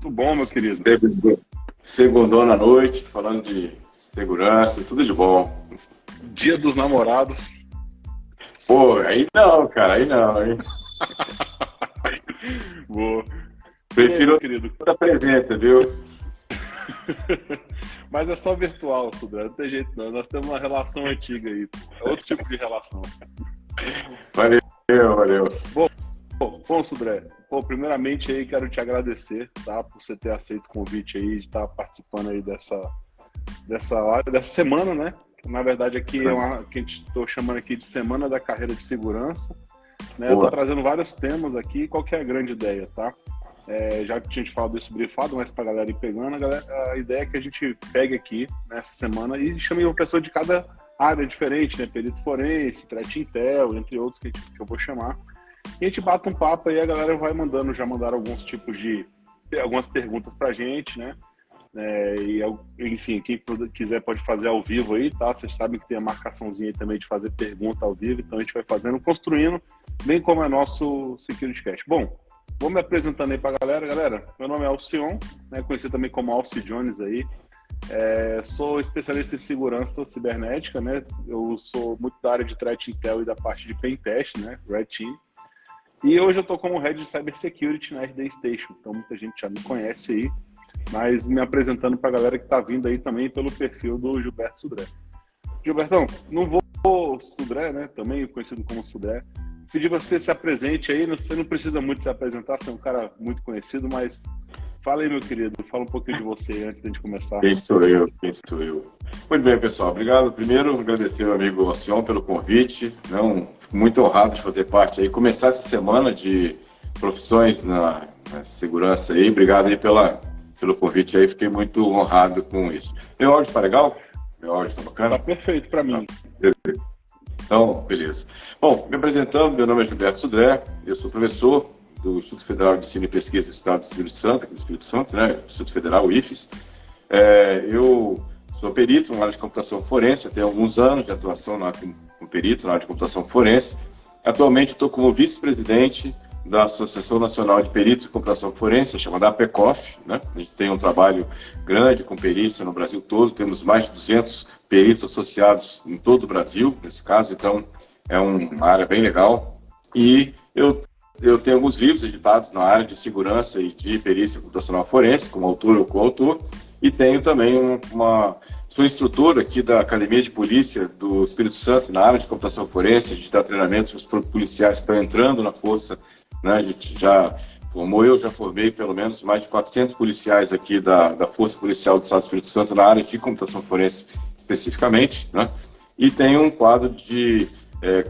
Tudo bom, meu querido? Segundona à noite, falando de segurança, tudo de bom. Dia dos Namorados. Pô, aí não, cara, aí não, hein? Boa. Prefiro Meu querido. outra presença, viu? Mas é só virtual, Sudré, não tem jeito não. Nós temos uma relação antiga aí. É outro tipo de relação. Valeu, valeu. Bom, Sudré, primeiramente aí quero te agradecer, tá? Por você ter aceito o convite aí, de estar participando aí dessa semana, né? Na verdade aqui é uma que a gente estou chamando aqui de Semana da Carreira de Segurança, né? Eu estou trazendo vários temas aqui. Qual que é a grande ideia, tá? Já que a gente falado isso brifado, mas para a galera ir pegando, a ideia é que a gente pegue aqui nessa semana e chame uma pessoa de cada área diferente, né? Perito forense, threat intel, entre outros que eu vou chamar. E a gente bate um papo aí, a galera vai mandando, já mandaram algumas perguntas pra gente, né? Enfim, quem quiser pode fazer ao vivo aí, tá? Vocês sabem que tem a marcaçãozinha aí também de fazer pergunta ao vivo, então a gente vai fazendo, construindo, bem como é nosso Security Cast. Bom, vou me apresentando aí pra galera. Galera, meu nome é Alcion, né? Conhecido também como Alci Jones aí. Sou especialista em segurança cibernética, né? Eu sou muito da área de Threat Intel e da parte de Pentest, né? Red Team. E hoje eu tô como Head de Cybersecurity na RD Station, então muita gente já me conhece aí, mas me apresentando pra galera que tá vindo aí também pelo perfil do Gilberto Sudré. Gilbertão, não vou Sudré, né? Também conhecido como Sudré. Pedir pra você se apresente aí, você não precisa muito se apresentar, você é um cara muito conhecido, mas fala aí, meu querido, fala um pouquinho de você antes da gente começar. Quem sou eu? Muito bem, pessoal. Obrigado. Primeiro, agradecer ao amigo Alcion pelo convite. Fico muito honrado de fazer parte aí, começar essa semana de profissões na segurança aí. Obrigado aí pelo convite aí, fiquei muito honrado com isso. Meu áudio tá legal? Meu áudio tá bacana? Tá perfeito para mim. Beleza. Então, beleza. Bom, me apresentando, meu nome é Gilberto Sudré, eu sou professor do Instituto Federal de Ensino e Pesquisa do Estado do Espírito Santo, aqui do Espírito Santo, né? Instituto Federal, o IFES. Eu sou perito na área de computação forense, tenho alguns anos de atuação como perito na área de computação forense. Atualmente estou como vice-presidente da Associação Nacional de Peritos de Computação Forense, chamada APECOF, né? A gente tem um trabalho grande com perícia no Brasil todo, temos mais de 200 peritos associados em todo o Brasil, nesse caso, então é uma área bem legal. E eu tenho alguns livros editados na área de segurança e de perícia computacional forense, como autor ou coautor, e tenho também sou instrutor aqui da Academia de Polícia do Espírito Santo, na área de computação forense, de dar treinamento para os policiais que estão entrando na força, né? A gente já formei pelo menos mais de 400 policiais aqui da Força Policial do Estado do Espírito Santo na área de computação forense especificamente, né? E tenho um quadro de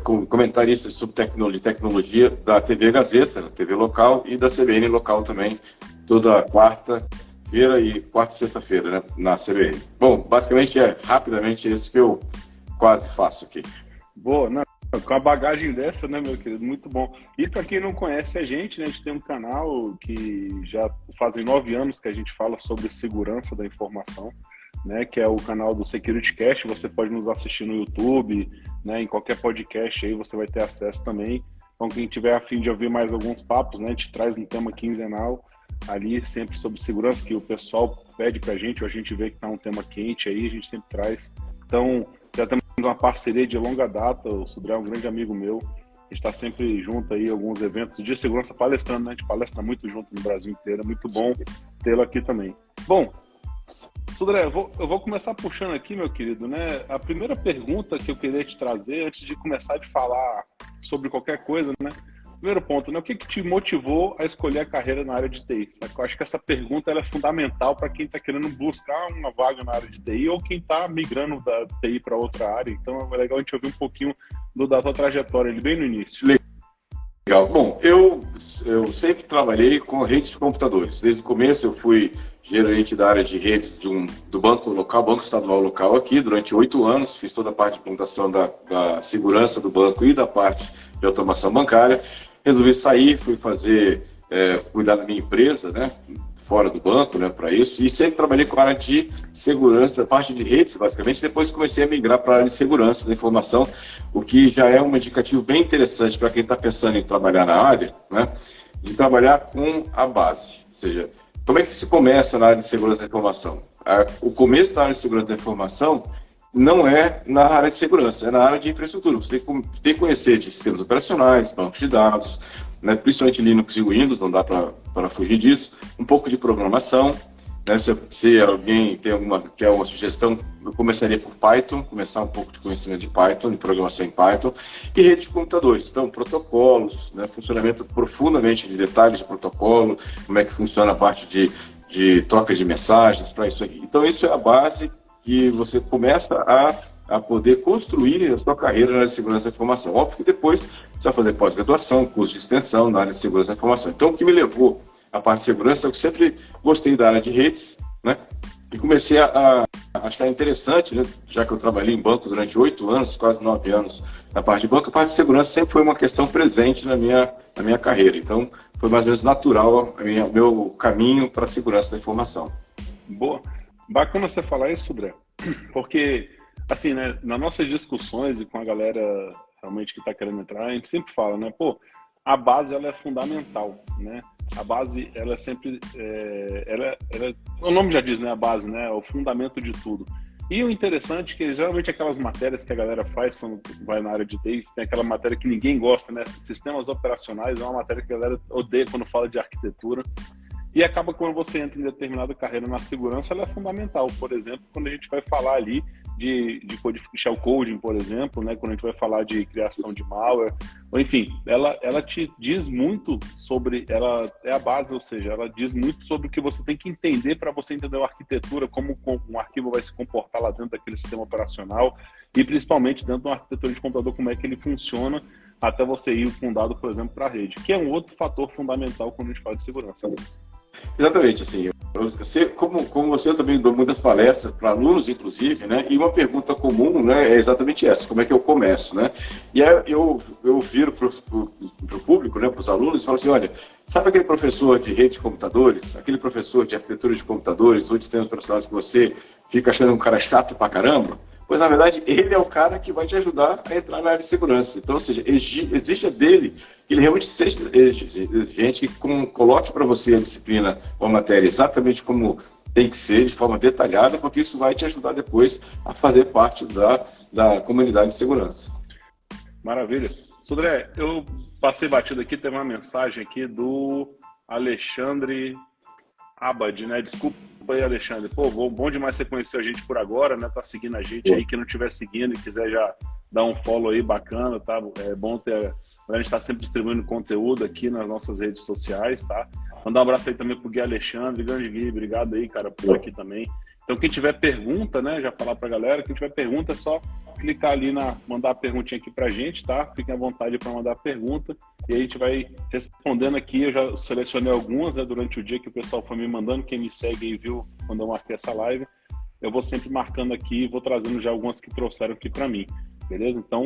comentarista sobre tecnologia da TV Gazeta, TV local, e da CBN local também, toda quarta-feira e sexta-feira, né, na CBN. Bom, basicamente rapidamente isso que eu quase faço aqui. Boa, né? Com a bagagem dessa, né, meu querido? Muito bom. E para quem não conhece a gente, né, a gente tem um canal que já fazem 9 anos que a gente fala sobre segurança da informação, né, que é o canal do Security Cast. Você pode nos assistir no YouTube, né, em qualquer podcast aí você vai ter acesso também. Então quem tiver a fim de ouvir mais alguns papos, né, a gente traz um tema quinzenal ali, sempre sobre segurança, que o pessoal pede pra gente, ou a gente vê que tá um tema quente aí, a gente sempre traz. Então, já temos uma parceria de longa data, o Sudré é um grande amigo meu, a gente tá sempre junto aí, alguns eventos de segurança palestrando, né, a gente palestra muito junto no Brasil inteiro, é muito bom tê-lo aqui também. Bom, Sudré, eu vou começar puxando aqui, meu querido, né? A primeira pergunta que eu queria te trazer, antes de começar a falar sobre qualquer coisa, né? Primeiro ponto, né? O que te motivou a escolher a carreira na área de TI? Eu acho que essa pergunta ela é fundamental para quem está querendo buscar uma vaga na área de TI ou quem está migrando da TI para outra área. Então é legal a gente ouvir um pouquinho da tua trajetória ali, bem no início. Legal. Bom, eu sempre trabalhei com redes de computadores. Desde o começo eu fui gerente da área de redes do banco local, banco estadual local aqui, durante 8 anos. Fiz toda a parte de implantação da segurança do banco e da parte de automação bancária. Resolvi sair, fui cuidar da minha empresa, né, fora do banco, né, para isso. E sempre trabalhei com a área de segurança, parte de redes, basicamente. Depois comecei a migrar para a área de segurança da informação, o que já é um indicativo bem interessante para quem está pensando em trabalhar na área, né, de trabalhar com a base. Ou seja, como é que se começa na área de segurança da informação? O começo da área de segurança da informação não é na área de segurança, é na área de infraestrutura. Você tem que conhecer de sistemas operacionais, bancos de dados, né, principalmente Linux e Windows, não dá para fugir disso, um pouco de programação, né, se alguém quer uma sugestão, eu começaria por Python, começar um pouco de conhecimento de Python, de programação em Python, e rede de computadores, então protocolos, né, funcionamento profundamente de detalhes de protocolo, como é que funciona a parte de troca de mensagens para isso aqui. Então isso é a base que você começa a poder construir a sua carreira na área de segurança da informação. Óbvio que depois você vai fazer pós-graduação, curso de extensão na área de segurança da informação. Então, o que me levou à parte de segurança, eu sempre gostei da área de redes, né? E comecei a achar interessante, né? Já que eu trabalhei em banco durante 8 anos, quase 9 anos na parte de banco, a parte de segurança sempre foi uma questão presente na minha carreira. Então, foi mais ou menos natural o meu caminho para a segurança da informação. Boa. Bacana você falar isso, André, porque, assim, né, nas nossas discussões e com a galera realmente que está querendo entrar, a gente sempre fala, né, pô, a base, ela é fundamental, né, a base, ela é sempre, o nome já diz, né, a base, né, é o fundamento de tudo. E o interessante é que, geralmente, aquelas matérias que a galera faz quando vai na área de TI, tem aquela matéria que ninguém gosta, né, sistemas operacionais, é uma matéria que a galera odeia quando fala de arquitetura. E acaba quando você entra em determinada carreira na segurança, ela é fundamental. Por exemplo, quando a gente vai falar ali de shell coding, por exemplo, né? Quando a gente vai falar de criação de malware, ou enfim, ela te diz muito sobre, ela é a base, ou seja, ela diz muito sobre o que você tem que entender para você entender a arquitetura, como um arquivo vai se comportar lá dentro daquele sistema operacional e principalmente dentro de uma arquitetura de computador, como é que ele funciona até você ir com um dado, por exemplo, para a rede, que é um outro fator fundamental quando a gente fala de segurança. Exatamente, assim, como você, eu também dou muitas palestras para alunos, inclusive, né, e uma pergunta comum, né, é exatamente essa, como é que eu começo, né, e aí eu viro para o público, né, para os alunos, e falo assim, olha, sabe aquele professor de rede de computadores, aquele professor de arquitetura de computadores, ou de sistemas operacionais que você fica achando um cara chato pra caramba? Pois, na verdade, ele é o cara que vai te ajudar a entrar na área de segurança. Então, ou seja, exige dele que ele realmente seja exigente, que coloque para você a disciplina ou a matéria exatamente como tem que ser, de forma detalhada, porque isso vai te ajudar depois a fazer parte da comunidade de segurança. Maravilha. Sodré, eu passei batido aqui, teve uma mensagem aqui do Alexandre Abad, né? Desculpa aí, Alexandre. Pô, bom demais você conhecer a gente por agora, né? Tá seguindo a gente aí, que não estiver seguindo e quiser já dar um follow aí bacana, tá? É bom ter... A gente tá sempre distribuindo conteúdo aqui nas nossas redes sociais, tá? Mandar um abraço aí também pro Gui Alexandre. Grande Gui, obrigado aí, cara, por aqui também. Então, quem tiver pergunta, né? Já falar pra galera, quem tiver pergunta é só clicar ali mandar a perguntinha aqui pra gente, tá? Fiquem à vontade para mandar a pergunta e a gente vai respondendo aqui. Eu já selecionei algumas, né, durante o dia que o pessoal foi me mandando. Quem me segue aí viu quando eu marquei essa live. Eu vou sempre marcando aqui e vou trazendo já algumas que trouxeram aqui para mim, beleza? Então,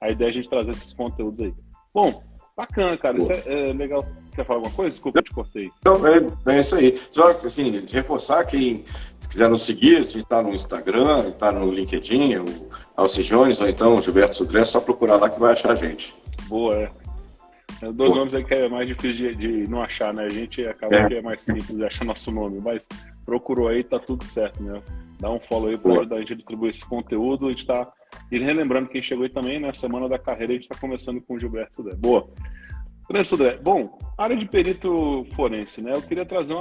a ideia é a gente trazer esses conteúdos aí. Bom, bacana, cara. Isso é legal. Quer falar alguma coisa? Desculpa, eu te cortei. Então, é isso aí. Só assim, reforçar quem quiser nos seguir, a gente está no Instagram, está no LinkedIn, o Alci Jones, ou então o Gilberto Sodré, é só procurar lá que vai achar a gente. Boa, dois nomes aí que é mais difícil de não achar, né? A gente acaba que é mais simples de achar nosso nome, mas procurou aí, tá tudo certo, né? Dá um follow aí para ajudar a gente a distribuir esse conteúdo. A gente tá... E relembrando quem chegou aí também, né? Semana da carreira, a gente está começando com o Gilberto Sodré. Boa. Grande Sodré. Bom, área de perito forense, né? Eu queria trazer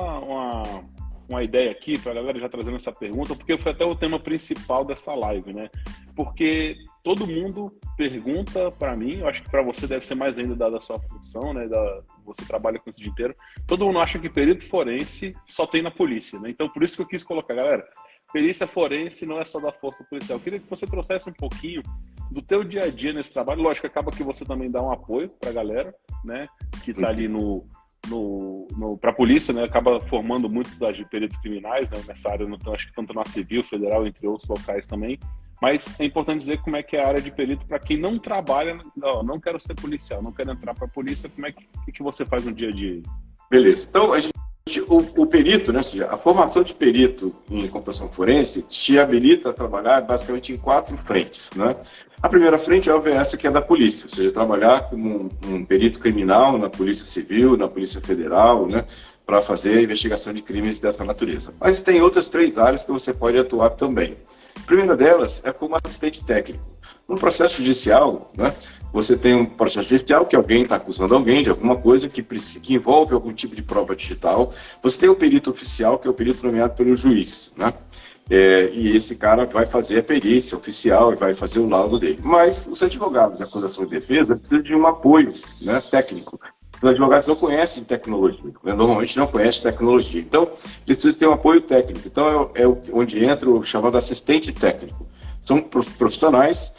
uma ideia aqui para a galera já trazendo essa pergunta, porque foi até o tema principal dessa live, né? Porque todo mundo pergunta para mim, eu acho que para você deve ser mais ainda dada a sua função, né? Você trabalha com isso o dia inteiro. Todo mundo acha que perito forense só tem na polícia, né? Então, por isso que eu quis colocar, galera, perícia forense não é só da força policial. Eu queria que você trouxesse um pouquinho do teu dia a dia nesse trabalho. Lógico, acaba que você também dá um apoio para a galera, né? Que está ali para a polícia, né? Acaba formando muitos peritos criminais, né? Nessa área, acho que tanto na civil, federal, entre outros locais também. Mas é importante dizer como é que é a área de perito para quem não trabalha, não quero ser policial, não quero entrar para a polícia, como é que você faz no dia a dia? Beleza. Então, o perito, né, ou seja, a formação de perito em computação forense te habilita a trabalhar basicamente em 4 frentes, né? A primeira frente é essa que é da polícia, ou seja, trabalhar como um perito criminal na polícia civil, na polícia federal, né? para fazer a investigação de crimes dessa natureza. Mas tem outras 3 áreas que você pode atuar também. A primeira delas é como assistente técnico. No processo judicial, né, você tem um processo judicial que alguém está acusando alguém de alguma coisa que envolve algum tipo de prova digital. Você tem o perito oficial, que é o perito nomeado pelo juiz, né? E esse cara vai fazer a perícia oficial e vai fazer o laudo dele. Mas os advogados de acusação e defesa precisam de um apoio, né, técnico. Os advogados não conhecem tecnologia, né? Normalmente não conhecem tecnologia. Então, eles precisam ter um apoio técnico. Então, onde entra o chamado assistente técnico. São profissionais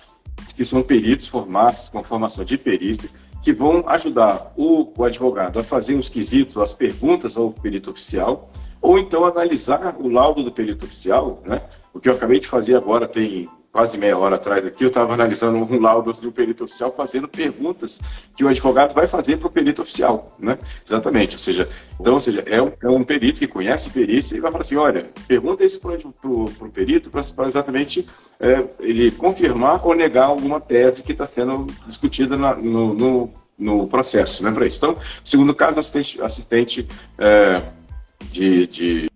que são peritos formados com formação de perícia, que vão ajudar o advogado a fazer os quesitos, as perguntas ao perito oficial, ou então analisar o laudo do perito oficial, né? O que eu acabei de fazer agora, tem quase meia hora atrás aqui, eu estava analisando um laudo do perito oficial, fazendo perguntas que o advogado vai fazer para o perito oficial, né? Exatamente, ou seja, é um perito que conhece perícia e vai falar assim, olha, pergunta isso para o perito para exatamente ele confirmar ou negar alguma tese que está sendo discutida no processo, né, para isso. Então, segundo caso, assistente de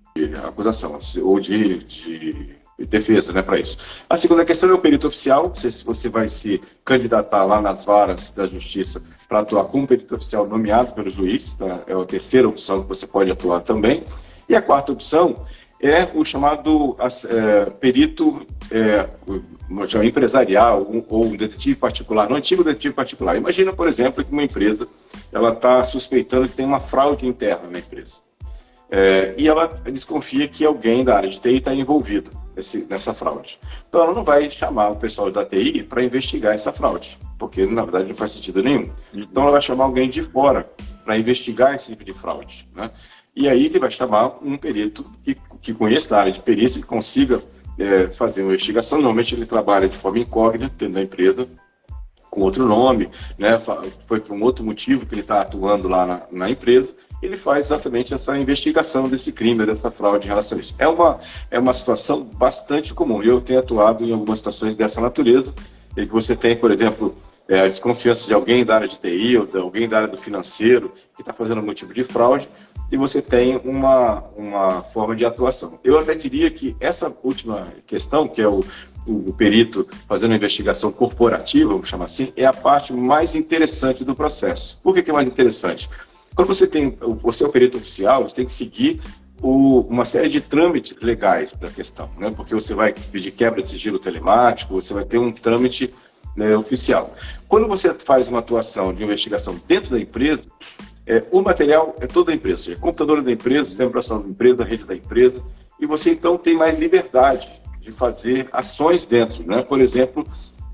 acusação ou de defesa, né, para isso. A segunda questão é o perito oficial, se você vai se candidatar lá nas varas da justiça para atuar como perito oficial nomeado pelo juiz, tá? É a terceira opção que você pode atuar também. E a quarta opção é o chamado perito empresarial ou um detetive particular, um antigo detetive particular. Imagina, por exemplo, que uma empresa ela está suspeitando que tem uma fraude interna na empresa. E ela desconfia que alguém da área de TI está envolvido nessa fraude. Então, ela não vai chamar o pessoal da TI para investigar essa fraude, porque, na verdade, não faz sentido nenhum. Então, ela vai chamar alguém de fora para investigar esse tipo de fraude, né? E aí, ele vai chamar um perito que conheça da área de perícia, que consiga fazer uma investigação. Normalmente, ele trabalha de forma incógnita dentro da empresa, com outro nome, né? Foi por um outro motivo que ele está atuando lá na empresa. Ele faz exatamente essa investigação desse crime, dessa fraude em relação a isso. É uma situação bastante comum. Eu tenho atuado em algumas situações dessa natureza, em que você tem, por exemplo, a desconfiança de alguém da área de TI ou de alguém da área do financeiro que está fazendo algum tipo de fraude, e você tem uma forma de atuação. Eu até diria que essa última questão, que é o perito fazendo a investigação corporativa, vamos chamar assim, é a parte mais interessante do processo. Por que é mais interessante? Quando você é o perito oficial, você tem que seguir uma série de trâmites legais da questão, né? Porque você vai pedir quebra de sigilo telemático, você vai ter um trâmite, né, oficial. Quando você faz uma atuação de investigação dentro da empresa, o material é toda a empresa, ou seja, computador da empresa, sistema operacional da empresa, a rede da empresa, e você então tem mais liberdade de fazer ações dentro, né? Por exemplo,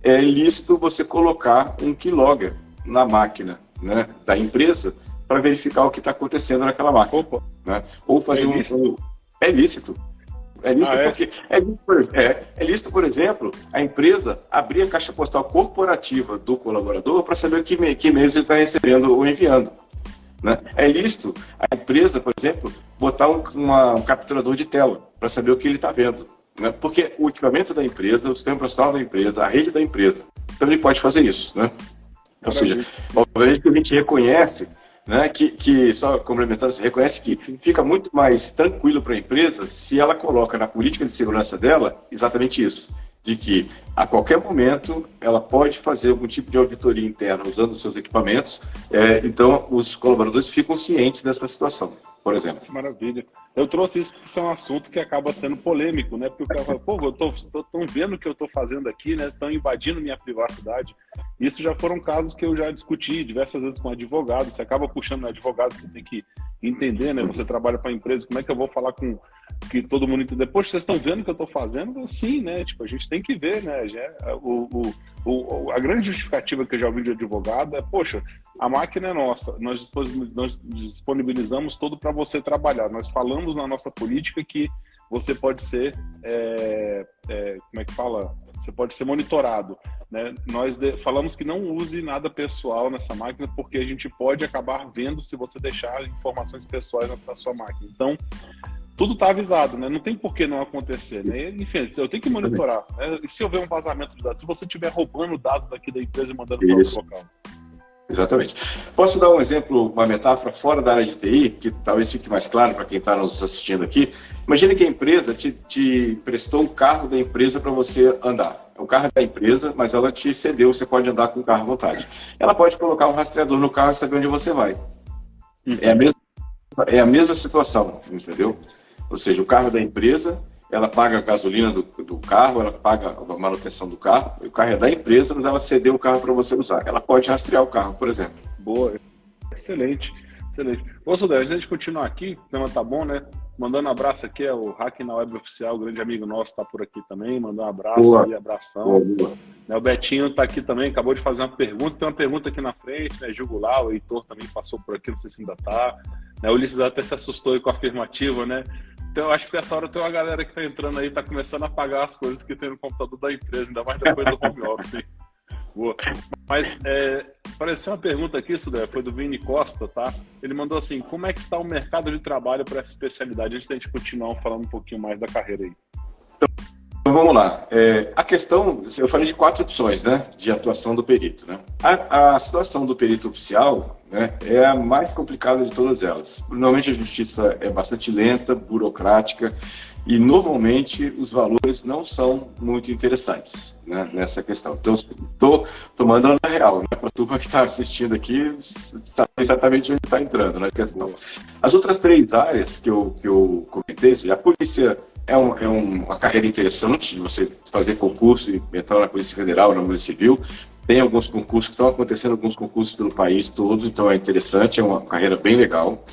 é ilícito você colocar um keylogger na máquina, né, da empresa, para verificar o que está acontecendo naquela máquina. Né? Ou fazer É lícito. Porque é lícito, por exemplo, a empresa abrir a caixa postal corporativa do colaborador para saber que e-mails ele está recebendo ou enviando. Né? É lícito a empresa, por exemplo, botar um capturador de tela para saber o que ele está vendo. Né? Porque o equipamento da empresa, o sistema profissional da empresa, a rede da empresa, então ele pode fazer isso. Né? Ou seja, obviamente a gente reconhece, né, que só complementando, você reconhece que fica muito mais tranquilo para a empresa se ela coloca na política de segurança dela exatamente isso, de que a qualquer momento ela pode fazer algum tipo de auditoria interna usando os seus equipamentos, então os colaboradores ficam cientes dessa situação, por exemplo. Maravilha. Eu trouxe isso porque isso é um assunto que acaba sendo polêmico, né? Porque o cara fala, pô, estão vendo o que eu estou fazendo aqui, né? Estão invadindo minha privacidade. Isso já foram casos que eu já discuti diversas vezes com advogados. Você acaba puxando no advogado, você tem que entender, né? Você trabalha para a empresa, como é que eu vou falar com que todo mundo entender? Poxa, vocês estão vendo o que eu estou fazendo? Sim, né? Tipo, a gente tem que ver, né? A grande justificativa que eu já ouvi de advogado é, poxa, a máquina é nossa, nós disponibilizamos tudo para você trabalhar. Nós falamos na nossa política que você pode ser, como é que fala? Você pode ser monitorado, né? Nós falamos que não use nada pessoal nessa máquina, porque a gente pode acabar vendo se você deixar informações pessoais nessa sua máquina. Então, tudo está avisado, né? Não tem por que não acontecer, né? Enfim, eu tenho que monitorar, né? E se houver um vazamento de dados? Se você estiver roubando dados daqui da empresa e mandando para outro local? Exatamente. Posso dar um exemplo, uma metáfora fora da área de TI, que talvez fique mais claro para quem está nos assistindo aqui. Imagine que a empresa te prestou um carro da empresa para você andar. É o carro da empresa, mas ela te cedeu, você pode andar com o carro à vontade. Ela pode colocar um rastreador no carro e saber onde você vai. É a mesma situação, entendeu? Ou seja, o carro da empresa, ela paga a gasolina do carro, ela paga a manutenção do carro, o carro é da empresa, mas ela cedeu o carro para você usar. Ela pode rastrear o carro, por exemplo. Boa, excelente, excelente. Ô, Sudé, antes de continuar aqui, o tema tá bom, né? Mandando um abraço aqui, é o Hack na Web Oficial, grande amigo nosso, tá por aqui também, mandando um abraço Boa. e abração. Boa. O Betinho tá aqui também, acabou de fazer uma pergunta, tem uma pergunta aqui na frente, né? Jugular, o Heitor também passou por aqui, não sei se ainda tá. O Ulisses até se assustou aí com a afirmativa, né? Então, eu acho que nessa hora tem uma galera que tá entrando aí, tá começando a apagar as coisas que tem no computador da empresa, ainda mais depois do home office. Boa. Mas, apareceu uma pergunta aqui, Sudé, foi do Vini Costa, tá? Ele mandou assim, como é que está o mercado de trabalho para essa especialidade? Antes da gente continuar falando um pouquinho mais da carreira aí. Então vamos lá. A questão, eu falei de 4 opções, né, de atuação do perito, né? A situação do perito oficial, né, é a mais complicada de todas elas. Normalmente a justiça é bastante lenta, burocrática e normalmente os valores não são muito interessantes, né, nessa questão. Então estou mandando na real, né, para a turma que está assistindo aqui sabe exatamente onde está entrando na questão. As outras 3 áreas que eu comentei, a polícia é uma carreira interessante de você fazer concurso e entrar na Polícia Federal, na Polícia Civil. Tem alguns concursos que estão acontecendo, alguns concursos pelo país todo, então é interessante, é uma carreira bem legal.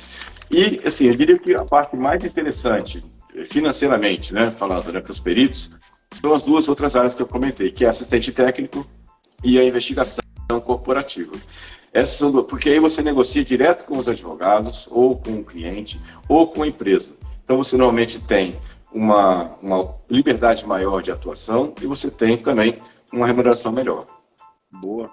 E, assim, eu diria que a parte mais interessante, financeiramente, né, falando, né, para os peritos, são as 2 outras áreas que eu comentei, que é assistente técnico e a investigação corporativa. Essas são porque aí você negocia direto com os advogados, ou com o cliente, ou com a empresa. Então você normalmente tem uma liberdade maior de atuação e você tem também uma remuneração melhor. Boa.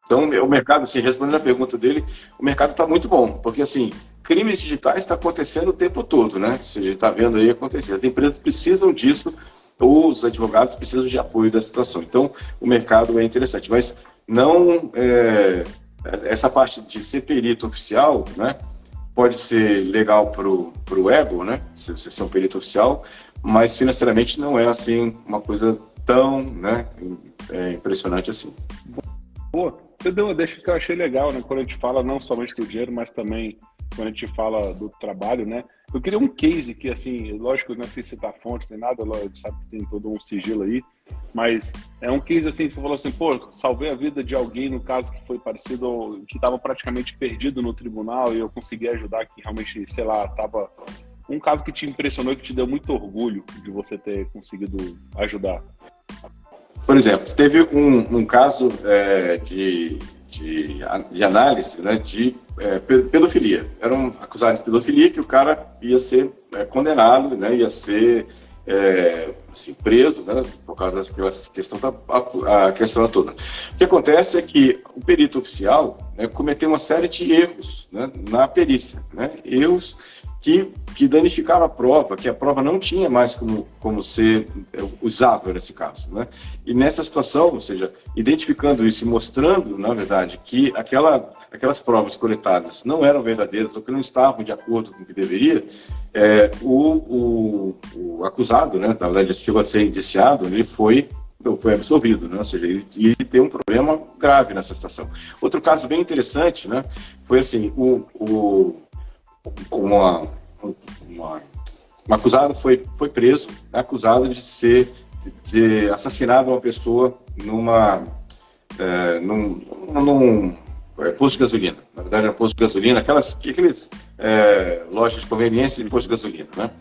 Então, o mercado, assim, respondendo a pergunta dele, o mercado está muito bom, porque, assim, crimes digitais estão acontecendo o tempo todo, né? Você está vendo aí acontecer. As empresas precisam disso, os advogados precisam de apoio da situação. Então, o mercado é interessante, mas não... essa parte de ser perito oficial, né? Pode ser legal para o ego, né? Se você ser um perito oficial, mas financeiramente não é assim uma coisa tão, né, impressionante assim. Boa. Você deu uma deixa que eu achei legal, né? Quando a gente fala não somente do dinheiro, mas também quando a gente fala do trabalho, né? Eu queria um case que, assim, lógico, não sei citar fontes nem nada, lógico, sabe que tem todo um sigilo aí, mas é um case assim que você falou assim, pô, salvei a vida de alguém, no caso que foi parecido, que estava praticamente perdido no tribunal e eu consegui ajudar, que realmente, sei lá, tava um caso que te impressionou e que te deu muito orgulho de você ter conseguido ajudar. Por exemplo, teve um caso de análise, né, de pedofilia. Era um acusado de pedofilia que o cara ia ser condenado, né, ia ser assim, preso, né, por causa daquela questão, a questão toda. O que acontece é que o perito oficial, né, cometeu uma série de erros, né, na perícia, né, erros que danificaram a prova, que a prova não tinha mais como ser usável nesse caso, né? E nessa situação, ou seja, identificando isso e mostrando, na verdade, que aquelas provas coletadas não eram verdadeiras ou que não estavam de acordo com o que deveria, o acusado, né, na verdade, chegou a ser indiciado, ele foi absolvido, né? Ou seja, ele tem um problema grave nessa situação. Outro caso bem interessante, né, foi assim, um acusado foi preso, né, acusado de ter assassinado uma pessoa num posto de gasolina. Na verdade, era posto de gasolina, aquelas lojas de conveniência de posto de gasolina, né?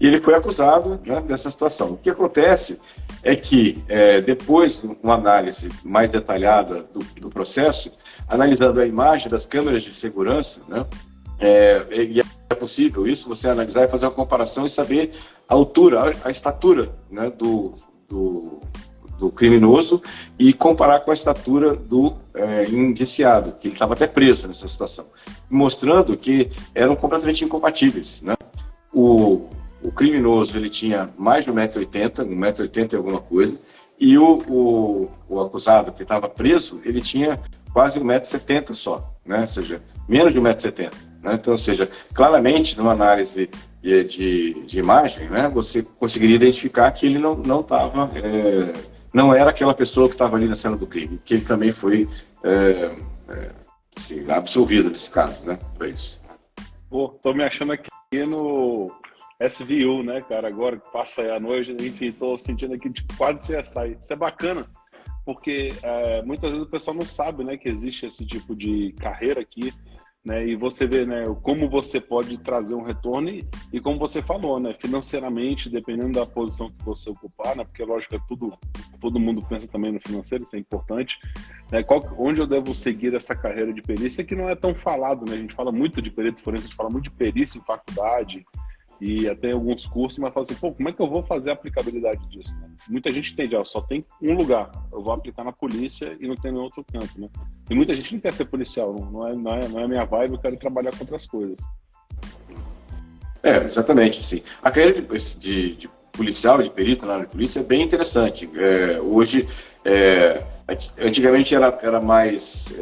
E ele foi acusado, né, dessa situação. O que acontece é que, depois de uma análise mais detalhada do processo, analisando a imagem das câmeras de segurança, né, e é possível isso, você analisar e fazer uma comparação e saber a altura, a estatura, né, do criminoso e comparar com a estatura do indiciado, que ele estava até preso nessa situação, mostrando que eram completamente incompatíveis, né? O criminoso, ele tinha mais de 1,80 m, 1,80 m e alguma coisa, e o acusado que estava preso, ele tinha quase 1,70 m só, né? Ou seja, menos de 1,70 m, né? Então, ou seja, claramente, numa análise de imagem, né, você conseguiria identificar que ele não era aquela pessoa que estava ali na cena do crime, que ele também foi assim, absolvido nesse caso, né, para isso. Pô, tô me achando aqui no SVU, né, cara, agora que passa aí a noite, enfim, tô sentindo aqui tipo, quase CSI. Isso é bacana, porque muitas vezes o pessoal não sabe, né, que existe esse tipo de carreira aqui, né, e você vê, né, como você pode trazer um retorno e como você falou, né, financeiramente, dependendo da posição que você ocupar, né, porque lógico é todo mundo pensa também no financeiro, isso é importante, né, onde eu devo seguir essa carreira de perícia que não é tão falado, né, a gente fala muito de perito forense, a gente fala muito de perícia em faculdade e até alguns cursos, mas fala assim, pô, como é que eu vou fazer a aplicabilidade disso, né? Muita gente entende, ó, só tem um lugar, eu vou aplicar na polícia e não tem nenhum outro canto, né? E muita gente não quer ser policial, não é minha vibe, eu quero trabalhar com outras coisas. Exatamente, sim. A carreira de policial, de perito na área de polícia é bem interessante. Hoje, antigamente era mais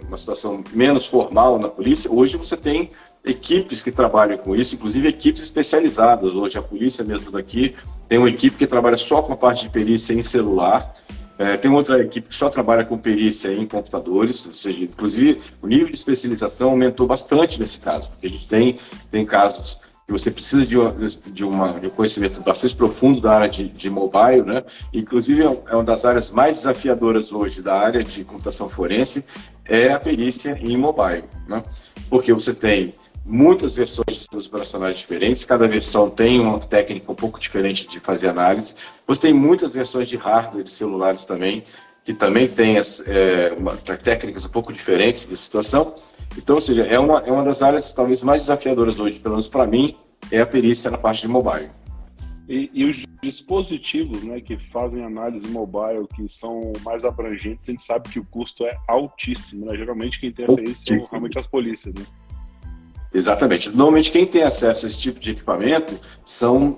uma situação menos formal na polícia, hoje você tem equipes que trabalham com isso, inclusive equipes especializadas. Hoje a polícia mesmo daqui tem uma equipe que trabalha só com a parte de perícia em celular, tem outra equipe que só trabalha com perícia em computadores, ou seja, inclusive o nível de especialização aumentou bastante nesse caso, porque a gente tem casos que você precisa de um conhecimento bastante profundo da área de mobile, né? Inclusive é uma das áreas mais desafiadoras hoje da área de computação forense, é a perícia em mobile, né? Porque você tem muitas versões de sistemas operacionais diferentes, cada versão tem uma técnica um pouco diferente de fazer análise. Você tem muitas versões de hardware de celulares também, que também tem técnicas um pouco diferentes de situação. Então, ou seja, é uma das áreas talvez mais desafiadoras hoje, pelo menos para mim, é a perícia na parte de mobile. E os dispositivos, né, que fazem análise mobile, que são mais abrangentes, a gente sabe que o custo é altíssimo, né? Geralmente quem tem acesso são realmente as polícias, né? Exatamente. Normalmente quem tem acesso a esse tipo de equipamento são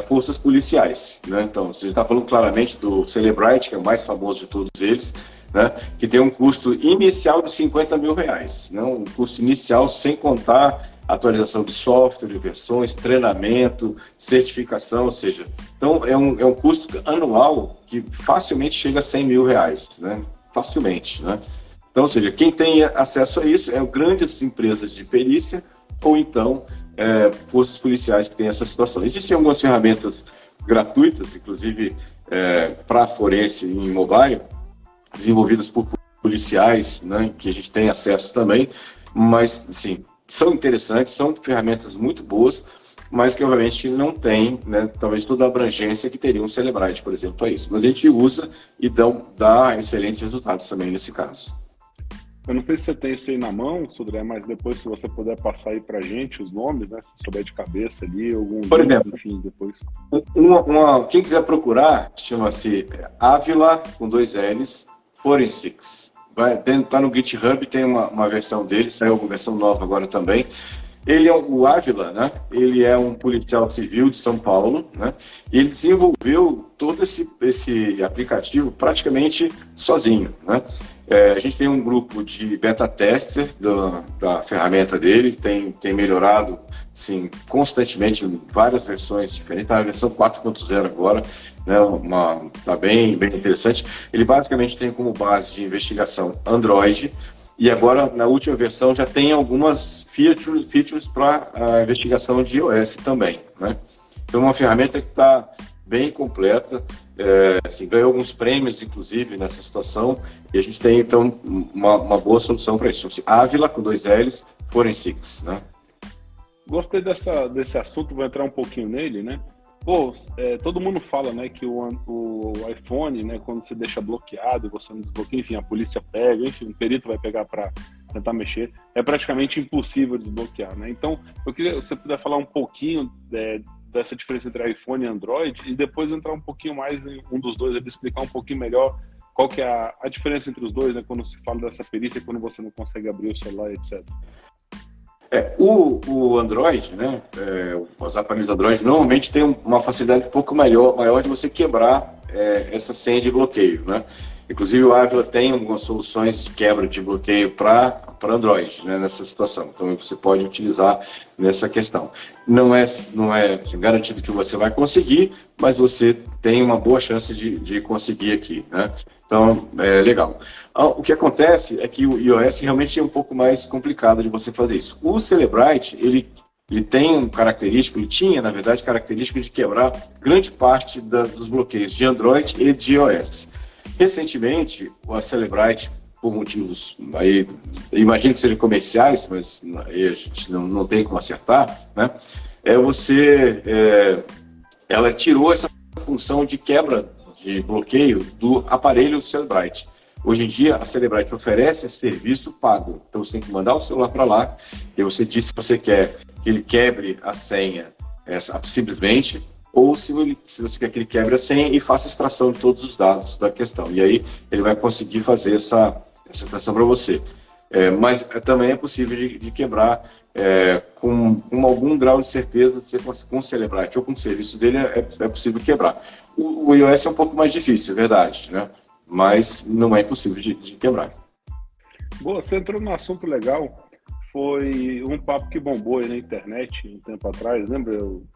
forças policiais, né? Então, você está falando claramente do Cellebrite, que é o mais famoso de todos eles, né? Que tem um custo inicial de R$50 mil, né? Um custo inicial sem contar atualização de software, de versões, treinamento, certificação, ou seja, então é um custo anual que facilmente chega a R$100 mil, né? Facilmente, né? Então, ou seja, quem tem acesso a isso é grandes empresas de perícia ou então forças policiais que têm essa situação. Existem algumas ferramentas gratuitas, inclusive para forense em mobile, desenvolvidas por policiais, né, que a gente tem acesso também, mas, assim, são interessantes, são ferramentas muito boas, mas que, obviamente, não tem, né, talvez toda a abrangência que teria um Cellebrite, por exemplo, para isso. Mas a gente usa e dá excelentes resultados também nesse caso. Eu não sei se você tem isso aí na mão, Sodré, mas depois, se você puder passar aí pra gente os nomes, né? Se souber de cabeça ali, algum por exemplo, enfim, depois. Quem quiser procurar, chama-se Avila, com 2 L's, Forensics. Tá no GitHub, tem uma versão dele, saiu uma versão nova agora também. Ele o Avila, né? Ele é um policial civil de São Paulo, né? E ele desenvolveu todo esse aplicativo praticamente sozinho, né? A gente tem um grupo de beta tester da ferramenta dele, tem melhorado assim, constantemente em várias versões diferentes, está na versão 4.0 agora, né? Tá bem interessante. Ele basicamente tem como base de investigação Android, e agora, na última versão, já tem algumas features para a investigação de iOS também, né? Então, uma ferramenta que está bem completa, assim, ganhou alguns prêmios, inclusive, nessa situação, e a gente tem, então, uma boa solução para isso. Avila, com 2 L's, Forensics, né? Gostei desse assunto, vou entrar um pouquinho nele, né? Pô, todo mundo fala, né, que o iPhone, né, quando você deixa bloqueado, você não desbloqueia, enfim, a polícia pega, enfim, um perito vai pegar para tentar mexer, é praticamente impossível desbloquear, né? Então, eu queria que você puder falar um pouquinho dessa diferença entre iPhone e Android e depois entrar um pouquinho mais em um dos dois, explicar um pouquinho melhor qual que é a diferença entre os dois, né, quando se fala dessa perícia, quando você não consegue abrir o celular, etc. O Android, né, os aparelhos Android normalmente tem uma facilidade um pouco maior de você quebrar essa senha de bloqueio, né? Inclusive o Ávila tem algumas soluções de quebra de bloqueio para Android, né, nessa situação. Então você pode utilizar nessa questão. Não é garantido que você vai conseguir, mas você tem uma boa chance de conseguir aqui, né? Então, é legal. O que acontece é que o iOS realmente é um pouco mais complicado de você fazer isso. O Cellebrite, ele tem ele tinha, na verdade, característica de quebrar grande parte dos bloqueios de Android e de iOS. Recentemente, o Cellebrite, por motivos, aí, imagino que sejam comerciais, mas aí a gente não tem como acertar, né? Ela tirou essa função de quebra de bloqueio do aparelho Cellebrite. Hoje em dia, a Cellebrite oferece esse serviço pago. Então, você tem que mandar o celular para lá, e você diz se você quer que ele quebre a senha simplesmente, ou se você quer que ele quebre a senha e faça extração de todos os dados da questão. E aí, ele vai conseguir fazer essa extração para você. Mas também é possível de quebrar com algum grau de certeza, com o Cellebrite ou com o serviço dele, é possível quebrar. O iOS é um pouco mais difícil, é verdade, né? Mas não é impossível de quebrar. Boa, você entrou num assunto legal. Foi um papo que bombou aí na internet um tempo atrás, lembra? Eu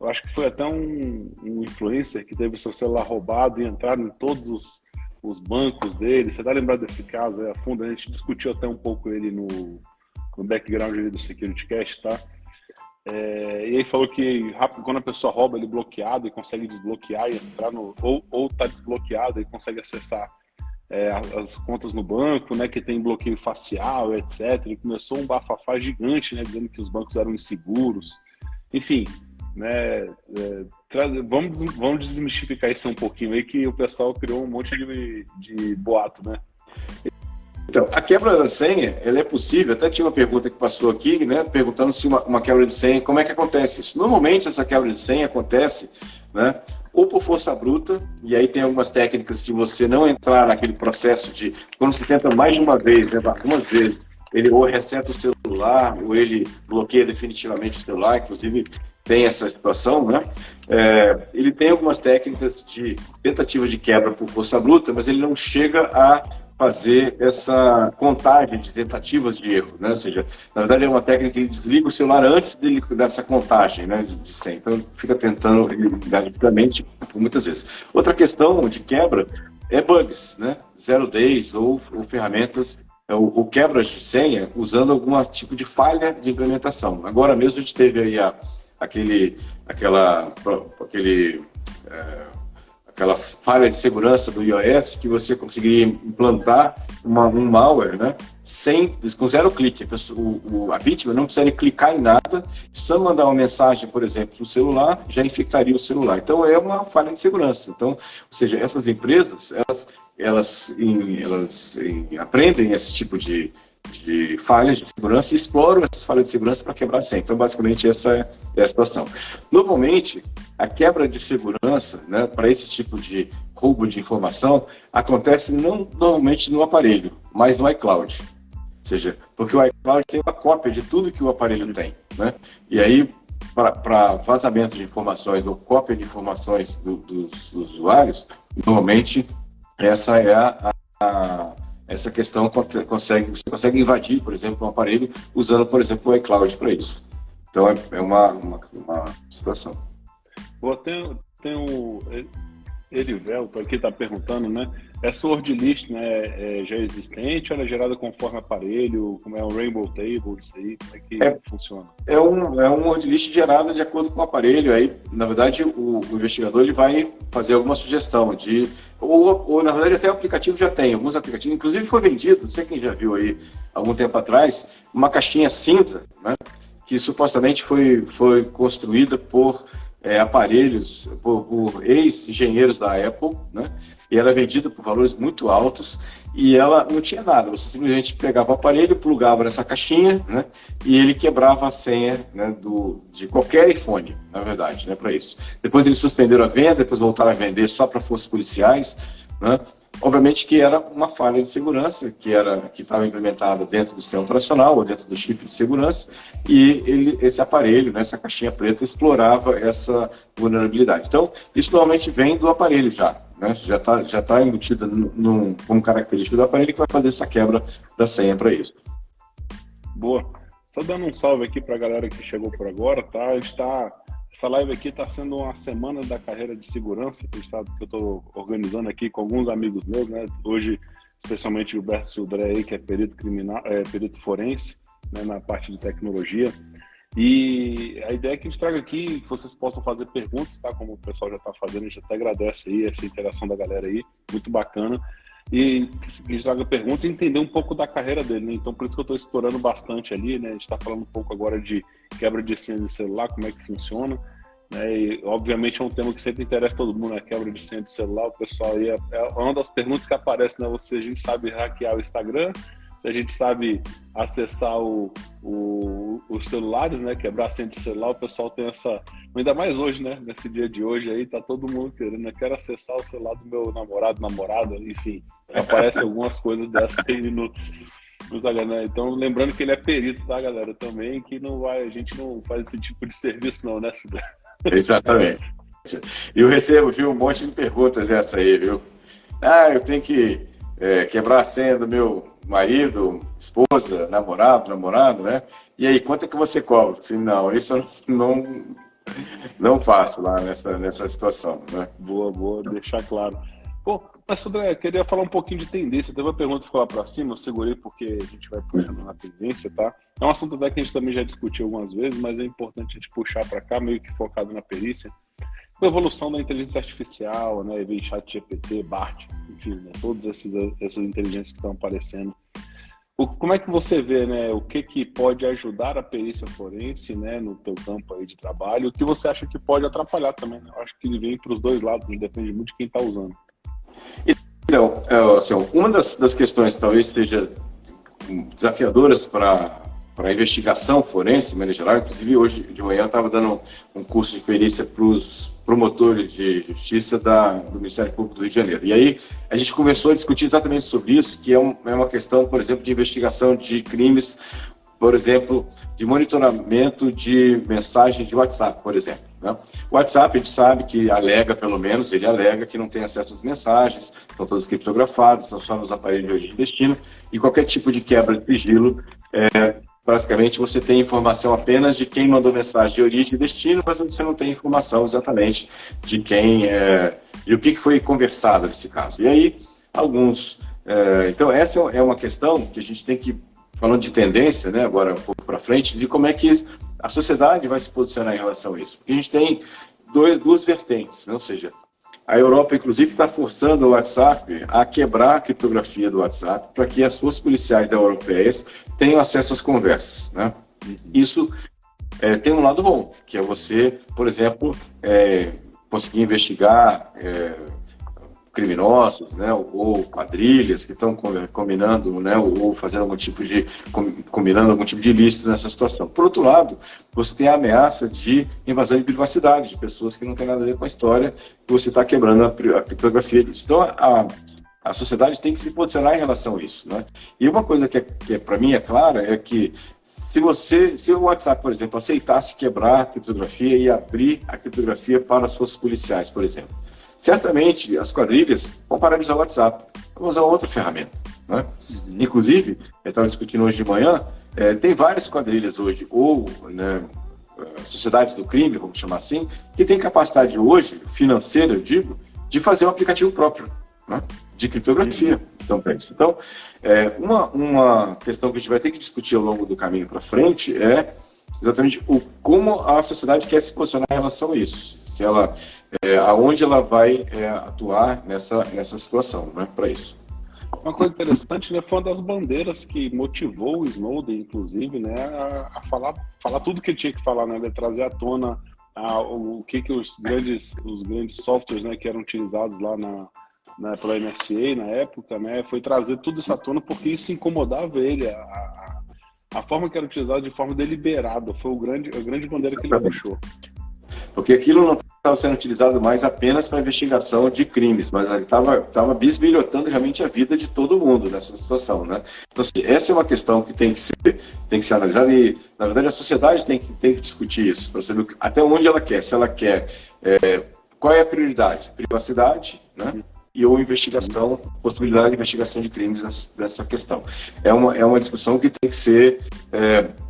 acho que foi até um influencer que teve seu celular roubado e entraram em todos os bancos dele. Você tá lembrado desse caso aí a fundo? A gente discutiu até um pouco ele no background ali do SecurityCast, tá? E aí falou que rápido, quando a pessoa rouba ele bloqueado e consegue desbloquear e entrar ou tá desbloqueado e consegue acessar as contas no banco, né, que tem bloqueio facial, etc. E começou um bafafá gigante, né, dizendo que os bancos eram inseguros. Enfim, né, vamos desmistificar isso um pouquinho aí, que o pessoal criou um monte de boato, né? Então, a quebra da senha, ela é possível. Até tinha uma pergunta que passou aqui, né, perguntando se uma quebra de senha, como é que acontece isso? Normalmente, essa quebra de senha acontece, né, ou por força bruta, e aí tem algumas técnicas de você não entrar naquele processo de, quando você tenta mais de uma vez, né, algumas vezes, ele ou reseta o celular, ou ele bloqueia definitivamente o celular, inclusive tem essa situação, né? Ele tem algumas técnicas de tentativa de quebra por força bruta, mas ele não chega a fazer essa contagem de tentativas de erro, né? Ou seja, na verdade é uma técnica que ele desliga o celular antes dessa contagem, né, de senha. Então fica tentando rapidamente por muitas vezes. Outra questão de quebra é bugs, né? Zero days ou ferramentas ou quebras de senha usando algum tipo de falha de implementação. Agora mesmo a gente teve aí aquela falha de segurança do iOS que você conseguiria implantar um malware, né, com zero clique. A vítima não precisaria clicar em nada, só mandar uma mensagem, por exemplo, no celular, já infectaria o celular. Então é uma falha de segurança. Então, ou seja, essas empresas, elas aprendem esse tipo de falhas de segurança e exploram essas falhas de segurança para quebrar a senha. Então, basicamente, essa é a situação. Normalmente, a quebra de segurança, né, para esse tipo de roubo de informação acontece não normalmente no aparelho, mas no iCloud. Ou seja, porque o iCloud tem uma cópia de tudo que o aparelho tem, né? E aí, para vazamento de informações ou cópia de informações dos usuários, normalmente essa é essa questão você consegue invadir, por exemplo, um aparelho usando, por exemplo, o iCloud para isso. Então é uma situação. Tem o Erivelto aqui está perguntando, né? Essa word list, né, já existente ou ela é gerada conforme aparelho? Como é um Rainbow Table, isso aí? Como é que funciona? É um word list gerado de acordo com o aparelho. Aí, na verdade, o investigador ele vai fazer alguma sugestão ou na verdade até o aplicativo já tem, alguns aplicativos, inclusive foi vendido, não sei quem já viu aí algum tempo atrás, uma caixinha cinza, né, que supostamente foi construída por aparelhos, por ex-engenheiros da Apple, né, e era vendida por valores muito altos e ela não tinha nada, você simplesmente pegava o aparelho, plugava nessa caixinha, né, e ele quebrava a senha, né, de qualquer iPhone, na verdade, né, para isso. Depois eles suspenderam a venda, depois voltaram a vender só para forças policiais, né, Obviamente que era uma falha de segurança que estava implementada dentro do sistema operacional ou dentro do chip de segurança, e esse aparelho, né, essa caixinha preta, explorava essa vulnerabilidade. Então, isso normalmente vem do aparelho já, né? Já tá embutido como característica do aparelho, que vai fazer essa quebra da senha para isso. Boa. Só dando um salve aqui para a galera que chegou por agora, tá? Essa live aqui está sendo uma semana da carreira de segurança que eu estou organizando aqui com alguns amigos meus, né? Hoje, especialmente o Gilberto Sudré aí, que é perito perito forense, né, na parte de tecnologia. E a ideia é que a gente traga aqui, que vocês possam fazer perguntas, tá? Como o pessoal já está fazendo, a gente até agradece aí essa interação da galera aí, muito bacana. E que a gente traga perguntas e entender um pouco da carreira dele, né? Então, por isso que eu estou explorando bastante ali, né? A gente está falando um pouco agora de quebra de senha de celular, como é que funciona, né? E, obviamente, é um tema que sempre interessa todo mundo, né? Quebra de senha de celular, o pessoal aí é uma das perguntas que aparece, né? A gente sabe hackear o Instagram, a gente sabe acessar os celulares, né? Quebrar a senha de celular, o pessoal tem essa... Ainda mais hoje, né? Nesse dia de hoje aí, tá todo mundo querendo, né? Quero acessar o celular do meu namorado, namorada, enfim. Aparecem algumas coisas dessas aí no Instagram, né? Então, lembrando que ele é perito, tá, galera? Também, que a gente não faz esse tipo de serviço não, né, Cidade? Exatamente. E eu recebo, viu, um monte de perguntas essa aí, viu? Eu tenho que quebrar a senha do meu marido, esposa, namorado, né? E aí, quanto é que você cobra? Assim, não, isso eu não faço lá nessa situação, né? Boa, deixar claro. Bom, mas Sodré, queria falar um pouquinho de tendência. Teve uma pergunta que ficou lá para cima, eu segurei porque a gente vai puxando na tendência, tá? É um assunto até que a gente também já discutiu algumas vezes, mas é importante a gente puxar para cá, meio que focado na perícia. Com a evolução da inteligência artificial, né? Vem ChatGPT, BART, enfim, né? Todas essas inteligências que estão aparecendo. Como é que você vê, né, o que pode ajudar a perícia forense, né, no teu campo aí de trabalho? O que você acha que pode atrapalhar também, né? Eu acho que ele vem para os dois lados, né? Depende muito de quem está usando. Então, assim, uma das questões talvez seja desafiadoras para a investigação forense, de maneira geral. Inclusive, hoje de manhã eu estava dando um curso de perícia para os promotores de justiça do Ministério Público do Rio de Janeiro. E aí a gente começou a discutir exatamente sobre isso, que é uma questão, por exemplo, de investigação de crimes, por exemplo, de monitoramento de mensagens de WhatsApp, por exemplo, né? O WhatsApp, a gente sabe que ele alega que não tem acesso às mensagens, estão todas criptografadas, são só nos aparelhos de origem e destino, e qualquer tipo de quebra de sigilo, basicamente você tem informação apenas de quem mandou mensagem de origem e destino, mas você não tem informação exatamente de quem e o que foi conversado nesse caso. E aí, então, essa é uma questão que a gente tem que, falando de tendência, né, agora um pouco para frente, de como é que a sociedade vai se posicionar em relação a isso. Porque a gente tem duas vertentes, né? Ou seja, a Europa, inclusive, está forçando o WhatsApp a quebrar a criptografia do WhatsApp para que as forças policiais europeias tenham acesso às conversas, né? Isso tem um lado bom, que é você, por exemplo, conseguir investigar criminosos, né, ou quadrilhas que estão combinando, né, ou fazendo combinando algum tipo de ilícito nessa situação. Por outro lado, você tem a ameaça de invasão de privacidade de pessoas que não têm nada a ver com a história, e você está quebrando a criptografia disso. Então, a sociedade tem que se posicionar em relação a isso, né? E uma coisa que para mim é clara é que se o WhatsApp, por exemplo, aceitasse quebrar a criptografia e abrir a criptografia para as forças policiais, por exemplo, certamente as quadrilhas vão parar de usar o WhatsApp, vão usar outra ferramenta, né? Inclusive, eu estava discutindo hoje de manhã, tem várias quadrilhas hoje, ou, né, sociedades do crime, vamos chamar assim, que tem capacidade hoje, financeira, eu digo, de fazer um aplicativo próprio, né, de criptografia. Então, uma questão que a gente vai ter que discutir ao longo do caminho para frente é exatamente como a sociedade quer se posicionar em relação a isso. Se ela, aonde ela vai atuar nessa situação, né, para isso. Uma coisa interessante, né, foi uma das bandeiras que motivou o Snowden, inclusive, né, a falar tudo que ele tinha que falar, né, de trazer à tona o que os grandes softwares, né, que eram utilizados lá pela NSA na época, né, foi trazer tudo isso à tona porque isso incomodava ele, a forma que era utilizada de forma deliberada, foi a grande bandeira que ele puxou. Porque aquilo não estava sendo utilizado mais apenas para investigação de crimes, mas ele estava bisbilhotando realmente a vida de todo mundo nessa situação, né? Então, assim, essa é uma questão que tem que ser analisada e, na verdade, a sociedade tem que discutir isso, para saber até onde ela quer, se ela quer, qual é a prioridade? Privacidade, né? Ou investigação, possibilidade de investigação de crimes nessa questão. É uma discussão que tem que ser,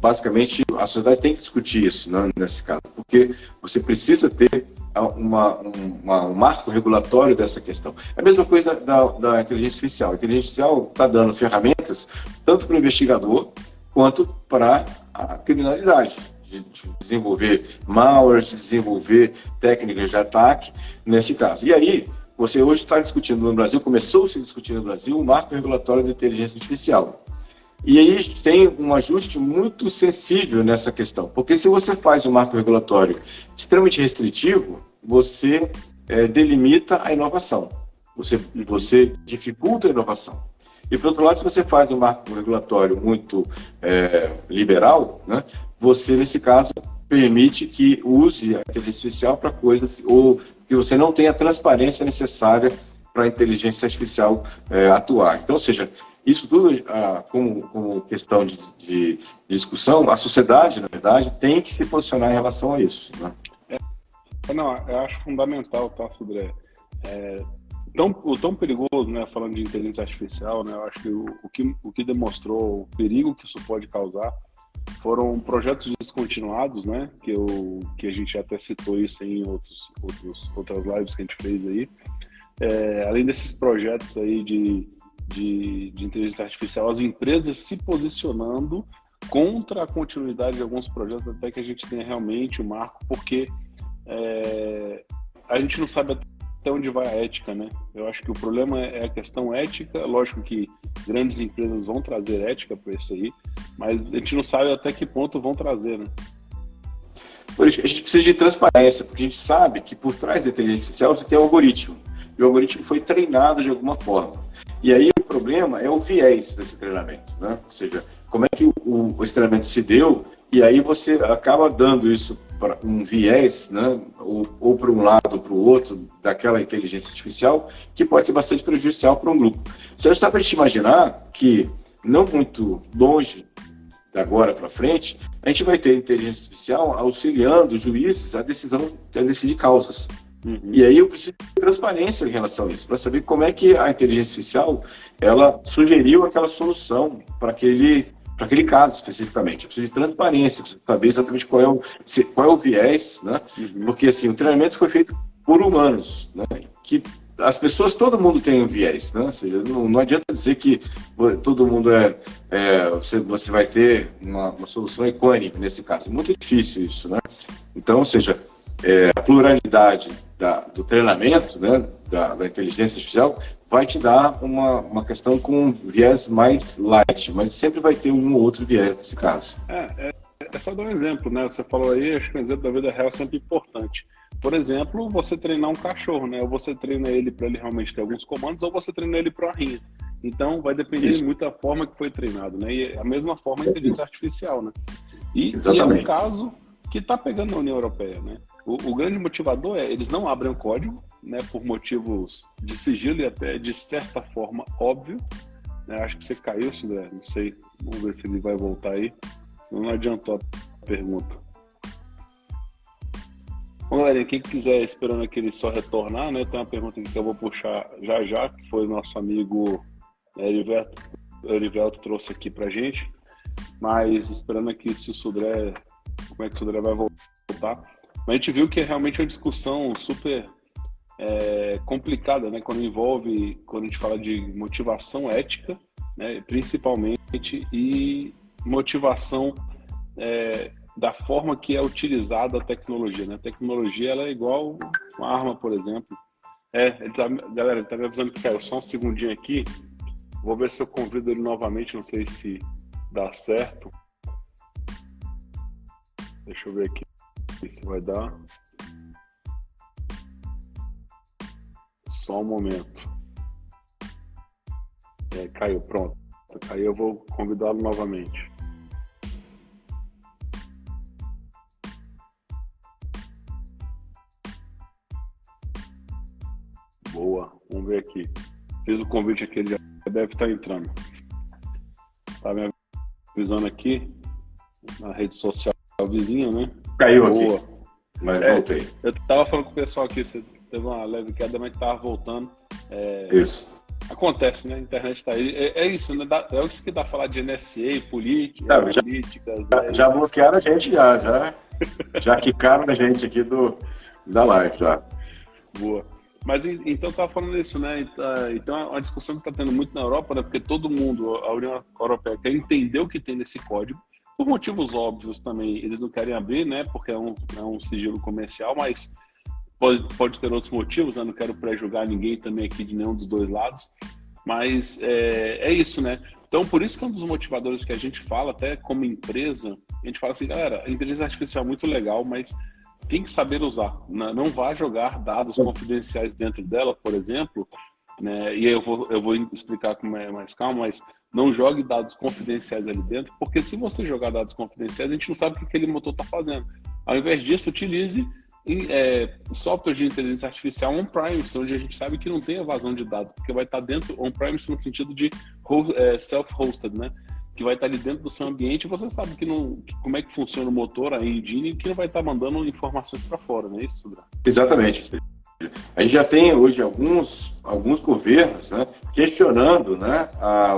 basicamente, a sociedade tem que discutir isso, né, nesse caso, porque você precisa ter um marco regulatório dessa questão. É a mesma coisa da inteligência artificial. A inteligência artificial está dando ferramentas tanto para o investigador quanto para a criminalidade, de desenvolver malwares, de desenvolver técnicas de ataque, nesse caso. E aí, você hoje está discutindo no Brasil, começou a se discutir no Brasil, o marco regulatório da inteligência artificial. E aí tem um ajuste muito sensível nessa questão, porque se você faz um marco regulatório extremamente restritivo, você delimita a inovação, você dificulta a inovação. E, por outro lado, se você faz um marco regulatório muito liberal, né, você, nesse caso, permite que use a inteligência artificial para coisas, ou que você não tenha a transparência necessária para a inteligência artificial atuar. Então, ou seja, isso tudo como questão de discussão, a sociedade, na verdade, tem que se posicionar em relação a isso, né? Não, eu acho fundamental, tá, Sodré? O tão perigoso, né, falando de inteligência artificial, né, eu acho que o que demonstrou o perigo que isso pode causar foram projetos descontinuados, né, que a gente até citou isso em outras lives que a gente fez aí. Além desses projetos aí de inteligência artificial, as empresas se posicionando contra a continuidade de alguns projetos, até que a gente tenha realmente o marco, porque a gente não sabe até onde vai a ética, né? Eu acho que o problema é a questão ética. Lógico que grandes empresas vão trazer ética para isso aí, mas a gente não sabe até que ponto vão trazer, né? Por isso, a gente precisa de transparência, porque a gente sabe que por trás da inteligência artificial você tem um algoritmo, e o algoritmo foi treinado de alguma forma. E aí o problema é o viés desse treinamento, né? Ou seja, como é que esse treinamento se deu, e aí você acaba dando isso para um viés, né? ou para um lado ou para o outro daquela inteligência artificial, que pode ser bastante prejudicial para um grupo. Você está para a gente imaginar que, não muito longe da agora para frente, a gente vai ter inteligência artificial auxiliando os juízes a decidir causas. Uhum. E aí eu preciso de transparência em relação a isso, para saber como é que a inteligência artificial ela sugeriu aquela solução para aquele caso especificamente. Eu preciso de transparência, preciso saber exatamente qual é o viés, né? Uhum. Porque assim, o treinamento foi feito por humanos, né? Que as pessoas, todo mundo tem um viés, né? Ou seja, não adianta dizer que todo mundo você vai ter uma solução equânime nesse caso. É muito difícil isso, né? Então, ou seja, a pluralidade do treinamento, né, da inteligência artificial vai te dar uma questão com um viés mais light, mas sempre vai ter um ou outro viés nesse caso. É só dar um exemplo, né? Você falou aí, acho que o exemplo da vida real é sempre importante. Por exemplo, você treinar um cachorro, né? Ou você treina ele para ele realmente ter alguns comandos, ou você treina ele para rinha. Então, vai depender muito da forma que foi treinado, né? E a mesma forma a inteligência artificial, né? E é um caso que está pegando na União Europeia, né? O grande motivador eles não abrem o código, né? Por motivos de sigilo e até de certa forma óbvio, né? Acho que você caiu, Sudré, não sei. Vamos ver se ele vai voltar aí. Não adiantou a pergunta. Bom, galera, quem quiser, esperando aqui ele só retornar, né? Tem uma pergunta aqui que eu vou puxar já, que foi o nosso amigo Erivelto trouxe aqui pra gente. Mas esperando aqui se o Sudré, como é que o Sudré vai voltar. Mas a gente viu que é realmente uma discussão super complicada, né? Quando a gente fala de motivação ética, né? Principalmente, e motivação da forma que é utilizada a tecnologia, né? A tecnologia ela é igual uma arma, por exemplo. Galera, ele tá me avisando que caiu só um segundinho aqui. Vou ver se eu convido ele novamente, não sei se dá certo. Deixa eu ver aqui se vai dar. Só um momento. Caiu, pronto. Aí eu vou convidá-lo novamente. aqui. Fiz o convite aqui, ele já deve estar entrando. Tá me avisando aqui na rede social vizinha, né? Caiu Boa. aqui, mas voltei. Eu tava falando com o pessoal aqui, você teve uma leve queda, mas tava voltando. Isso. Acontece, né? A internet tá aí. É isso, né? É isso que dá pra falar de NSA, políticas, já bloquearam a gente, já quicaram a gente aqui da live, já. Boa. Mas então tava falando isso, né? Então é uma discussão que está tendo muito na Europa, né? Porque todo mundo, a União Europeia, quer entender o que tem nesse código. Por motivos óbvios também, eles não querem abrir, né? Porque é um sigilo comercial, mas pode ter outros motivos, né? Não quero pré-julgar ninguém também aqui de nenhum dos dois lados. Mas é isso, né? Então, por isso que é um dos motivadores que a gente fala, até como empresa, a gente fala assim, galera, a inteligência artificial é muito legal, mas tem que saber usar. Não vá jogar dados confidenciais dentro dela, por exemplo, né? E aí eu vou explicar com mais calma, mas não jogue dados confidenciais ali dentro, porque se você jogar dados confidenciais, a gente não sabe o que aquele motor está fazendo. Ao invés disso, utilize software de inteligência artificial on-premise, onde a gente sabe que não tem evasão de dados, porque vai estar dentro on-premise no sentido de self-hosted, né? Que vai estar ali dentro do seu ambiente e você sabe como é que funciona o motor, a engine, que não vai estar mandando informações para fora, não é isso, Sudra? Exatamente. A gente já tem hoje alguns governos, né, questionando, né,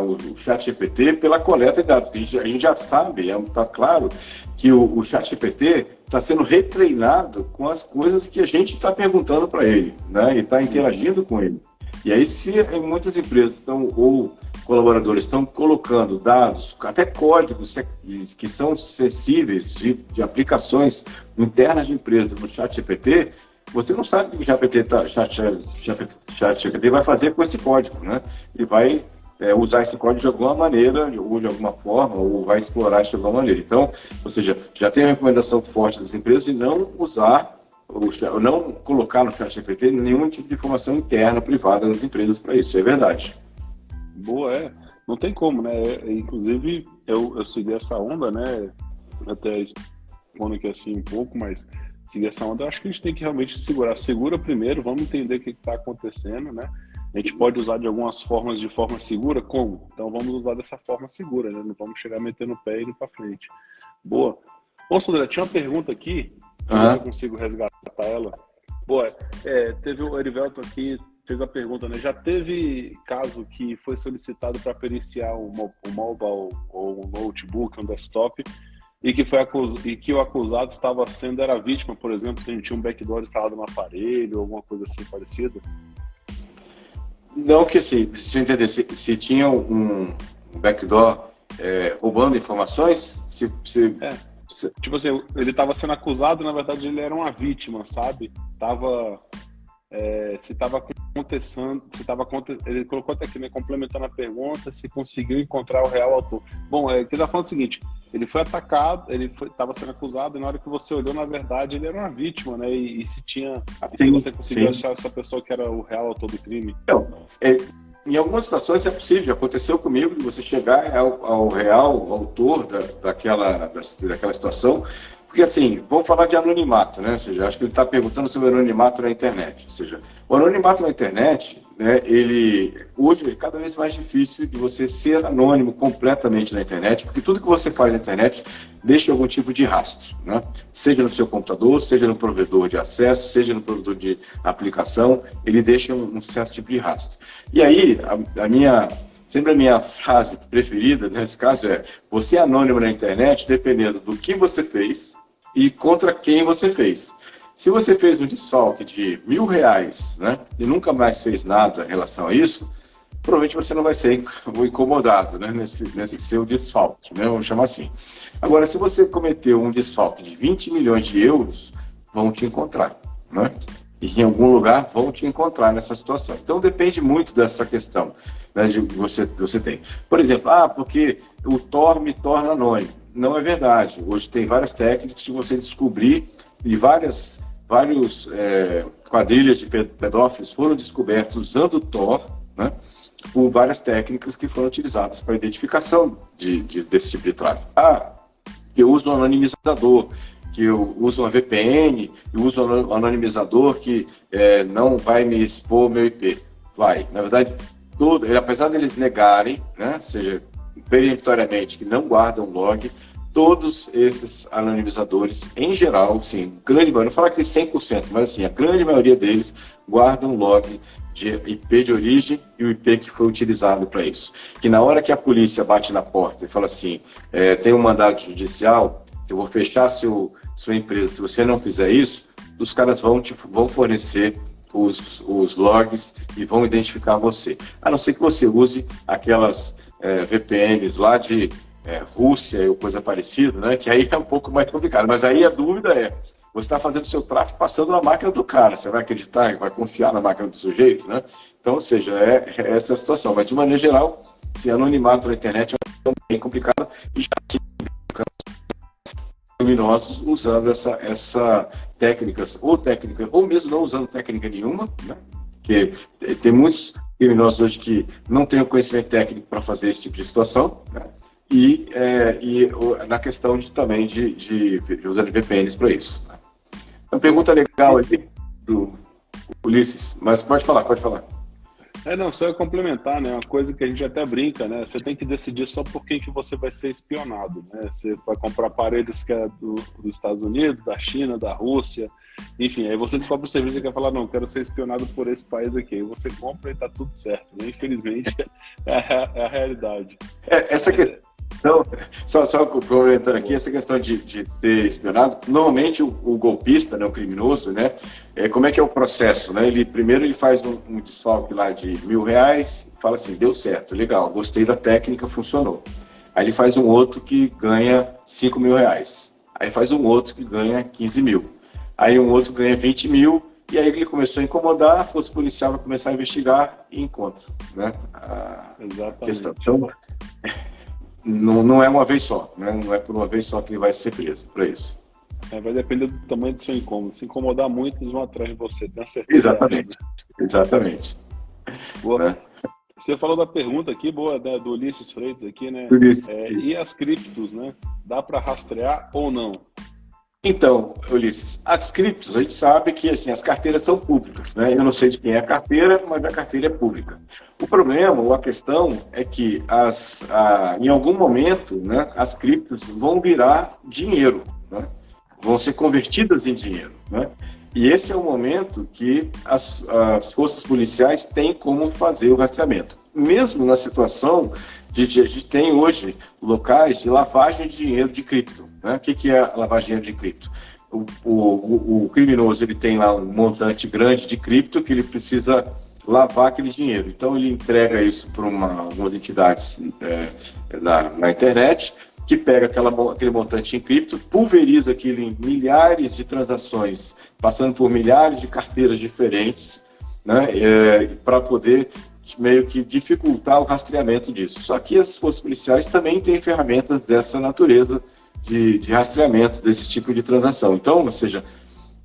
o ChatGPT pela coleta de dados. A gente já sabe, está claro, que o ChatGPT está sendo retreinado com as coisas que a gente está perguntando para ele, né, e está interagindo com ele. E aí, se muitas empresas ou colaboradores estão colocando dados, até códigos que são sensíveis de aplicações internas de empresas no ChatGPT, você não sabe o que o ChatGPT vai fazer com esse código, né? Ele vai usar esse código de alguma maneira, ou de alguma forma, ou vai explorar isso de alguma maneira. Então, ou seja, já tem a recomendação forte das empresas de não usar, ou não colocar no ChatGPT nenhum tipo de informação interna, privada das empresas para isso. É verdade. Boa, não tem como, né? Inclusive, eu segui essa onda, né? Até expondo aqui assim um pouco, mas seguir essa onda, eu acho que a gente tem que realmente segurar. Segura primeiro, vamos entender o que está acontecendo, né? A gente pode usar de algumas formas de forma segura, como? Então vamos usar dessa forma segura, né? Não vamos chegar metendo o pé e indo para frente. Boa. Bom, Sandra, tinha uma pergunta aqui, se eu consigo resgatar ela. Boa, teve o Erivelton aqui, fez a pergunta, né? Já teve caso que foi solicitado para periciar um mobile ou um notebook, um desktop, e que o acusado era a vítima, por exemplo, se a gente tinha um backdoor instalado no aparelho, ou alguma coisa assim parecida? Não, que assim, se eu entender, se tinha um backdoor roubando informações, tipo assim, ele estava sendo acusado, na verdade ele era uma vítima, sabe? Se estava acontecendo, ele colocou até aqui, né, complementando a pergunta, se conseguiu encontrar o real autor. Bom, que ele tá falando o seguinte, ele foi atacado, estava sendo acusado, e na hora que você olhou, na verdade, ele era uma vítima, né, e se você conseguiu achar essa pessoa que era o real autor do crime? Então, em algumas situações é possível, aconteceu comigo, de você chegar ao real autor daquela situação. Porque assim, vamos falar de anonimato, né? Ou seja, acho que ele está perguntando sobre anonimato na internet. Ou seja, o anonimato na internet, né, hoje é cada vez mais difícil de você ser anônimo completamente na internet, porque tudo que você faz na internet deixa algum tipo de rastro, né? Seja no seu computador, seja no provedor de acesso, seja no provedor de aplicação, ele deixa um certo tipo de rastro. E aí, sempre a minha frase preferida nesse caso você é anônimo na internet dependendo do que você fez e contra quem você fez. Se você fez um desfalque de R$1.000, né, e nunca mais fez nada em relação a isso, provavelmente você não vai ser incomodado, né, nesse seu desfalque, né, vamos chamar assim. Agora, se você cometeu um desfalque de 20 milhões de euros, vão te encontrar, né? E em algum lugar vão te encontrar nessa situação. Então depende muito dessa questão, né, de você tem. Por exemplo, porque o Tor me torna anônimo. Não é verdade. Hoje tem várias técnicas de você descobrir, e várias quadrilhas de pedófilos foram descobertos usando o Tor, né, por várias técnicas que foram utilizadas para identificação desse tipo de tráfego. Eu uso um anonimizador, que eu uso uma VPN, eu uso um anonimizador que não vai me expor meu IP. vai. Na verdade, apesar deles negarem, né, ou seja, peremptoriamente que não guardam log, todos esses anonimizadores, em geral, sim, grande maioria, não falo que 100%, mas assim, a grande maioria deles guardam log de IP de origem e o IP que foi utilizado para isso. Que na hora que a polícia bate na porta e fala assim, tem um mandado judicial, eu vou fechar sua empresa, se você não fizer isso, os caras vão fornecer os logs e vão identificar você. A não ser que você use aquelas VPNs lá de Rússia ou coisa parecida, né? Que aí é um pouco mais complicado. Mas aí a dúvida é, você está fazendo seu tráfego passando na máquina do cara, você vai acreditar, vai confiar na máquina do sujeito, né? Então, ou seja, é essa a situação. Mas de maneira geral, se anonimato na internet é bem complicado e já se criminosos usando essa técnicas, ou mesmo não usando técnica nenhuma, né? Porque tem muitos criminosos hoje que não têm o conhecimento técnico para fazer esse tipo de situação, né? E na questão também de usar VPNs para isso. Né? Uma pergunta legal ali do Ulisses, mas pode falar. Não, só ia complementar, né? Uma coisa que a gente até brinca, né? Você tem que decidir só por quem que você vai ser espionado, né? Você vai comprar aparelhos que é dos Estados Unidos, da China, da Rússia, enfim, aí você descobre o serviço e quer falar, não, quero ser espionado por esse país aqui. Aí você compra e tá tudo certo, né? Infelizmente, é a realidade. Essa questão, só comentando aqui, essa questão de ser espionado, normalmente o golpista, né, o criminoso, né, como é que é o processo, né? Primeiro ele faz um desfalque lá de R$1.000, fala assim, deu certo, legal, gostei da técnica, funcionou. Aí ele faz um outro que ganha R$5.000, aí faz um outro que ganha 15 mil, aí um outro ganha 20 mil, e aí ele começou a incomodar, a força policial vai começar a investigar e encontra, né, Exatamente. Questão. Então, não é uma vez só, né? Não é por uma vez só que ele vai ser preso para isso. Vai depender do tamanho do seu incômodo. Se incomodar muito, eles vão atrás de você, tenho certeza. Exatamente. Boa. Né? Você falou da pergunta aqui, boa, né, do Ulisses Freitas aqui, né? E as criptos, né? Dá para rastrear ou não? Então, Ulisses, as criptos, a gente sabe que assim, as carteiras são públicas, né? Eu não sei de quem é a carteira, mas a carteira é pública. O problema, ou a questão, é que em algum momento, né, as criptos vão virar dinheiro, né? Vão ser convertidas em dinheiro, né? E esse é o momento que as forças policiais têm como fazer o rastreamento. Mesmo na situação a gente tem hoje locais de lavagem de dinheiro de cripto. Né? O que é a lavagem de dinheiro de cripto? O criminoso ele tem lá um montante grande de cripto que ele precisa lavar aquele dinheiro. Então ele entrega isso para algumas entidades na internet, que pega aquele montante em cripto, pulveriza aquilo em milhares de transações, passando por milhares de carteiras diferentes, né, para poder meio que dificultar o rastreamento disso. Só que as forças policiais também têm ferramentas dessa natureza de rastreamento desse tipo de transação. Então, ou seja,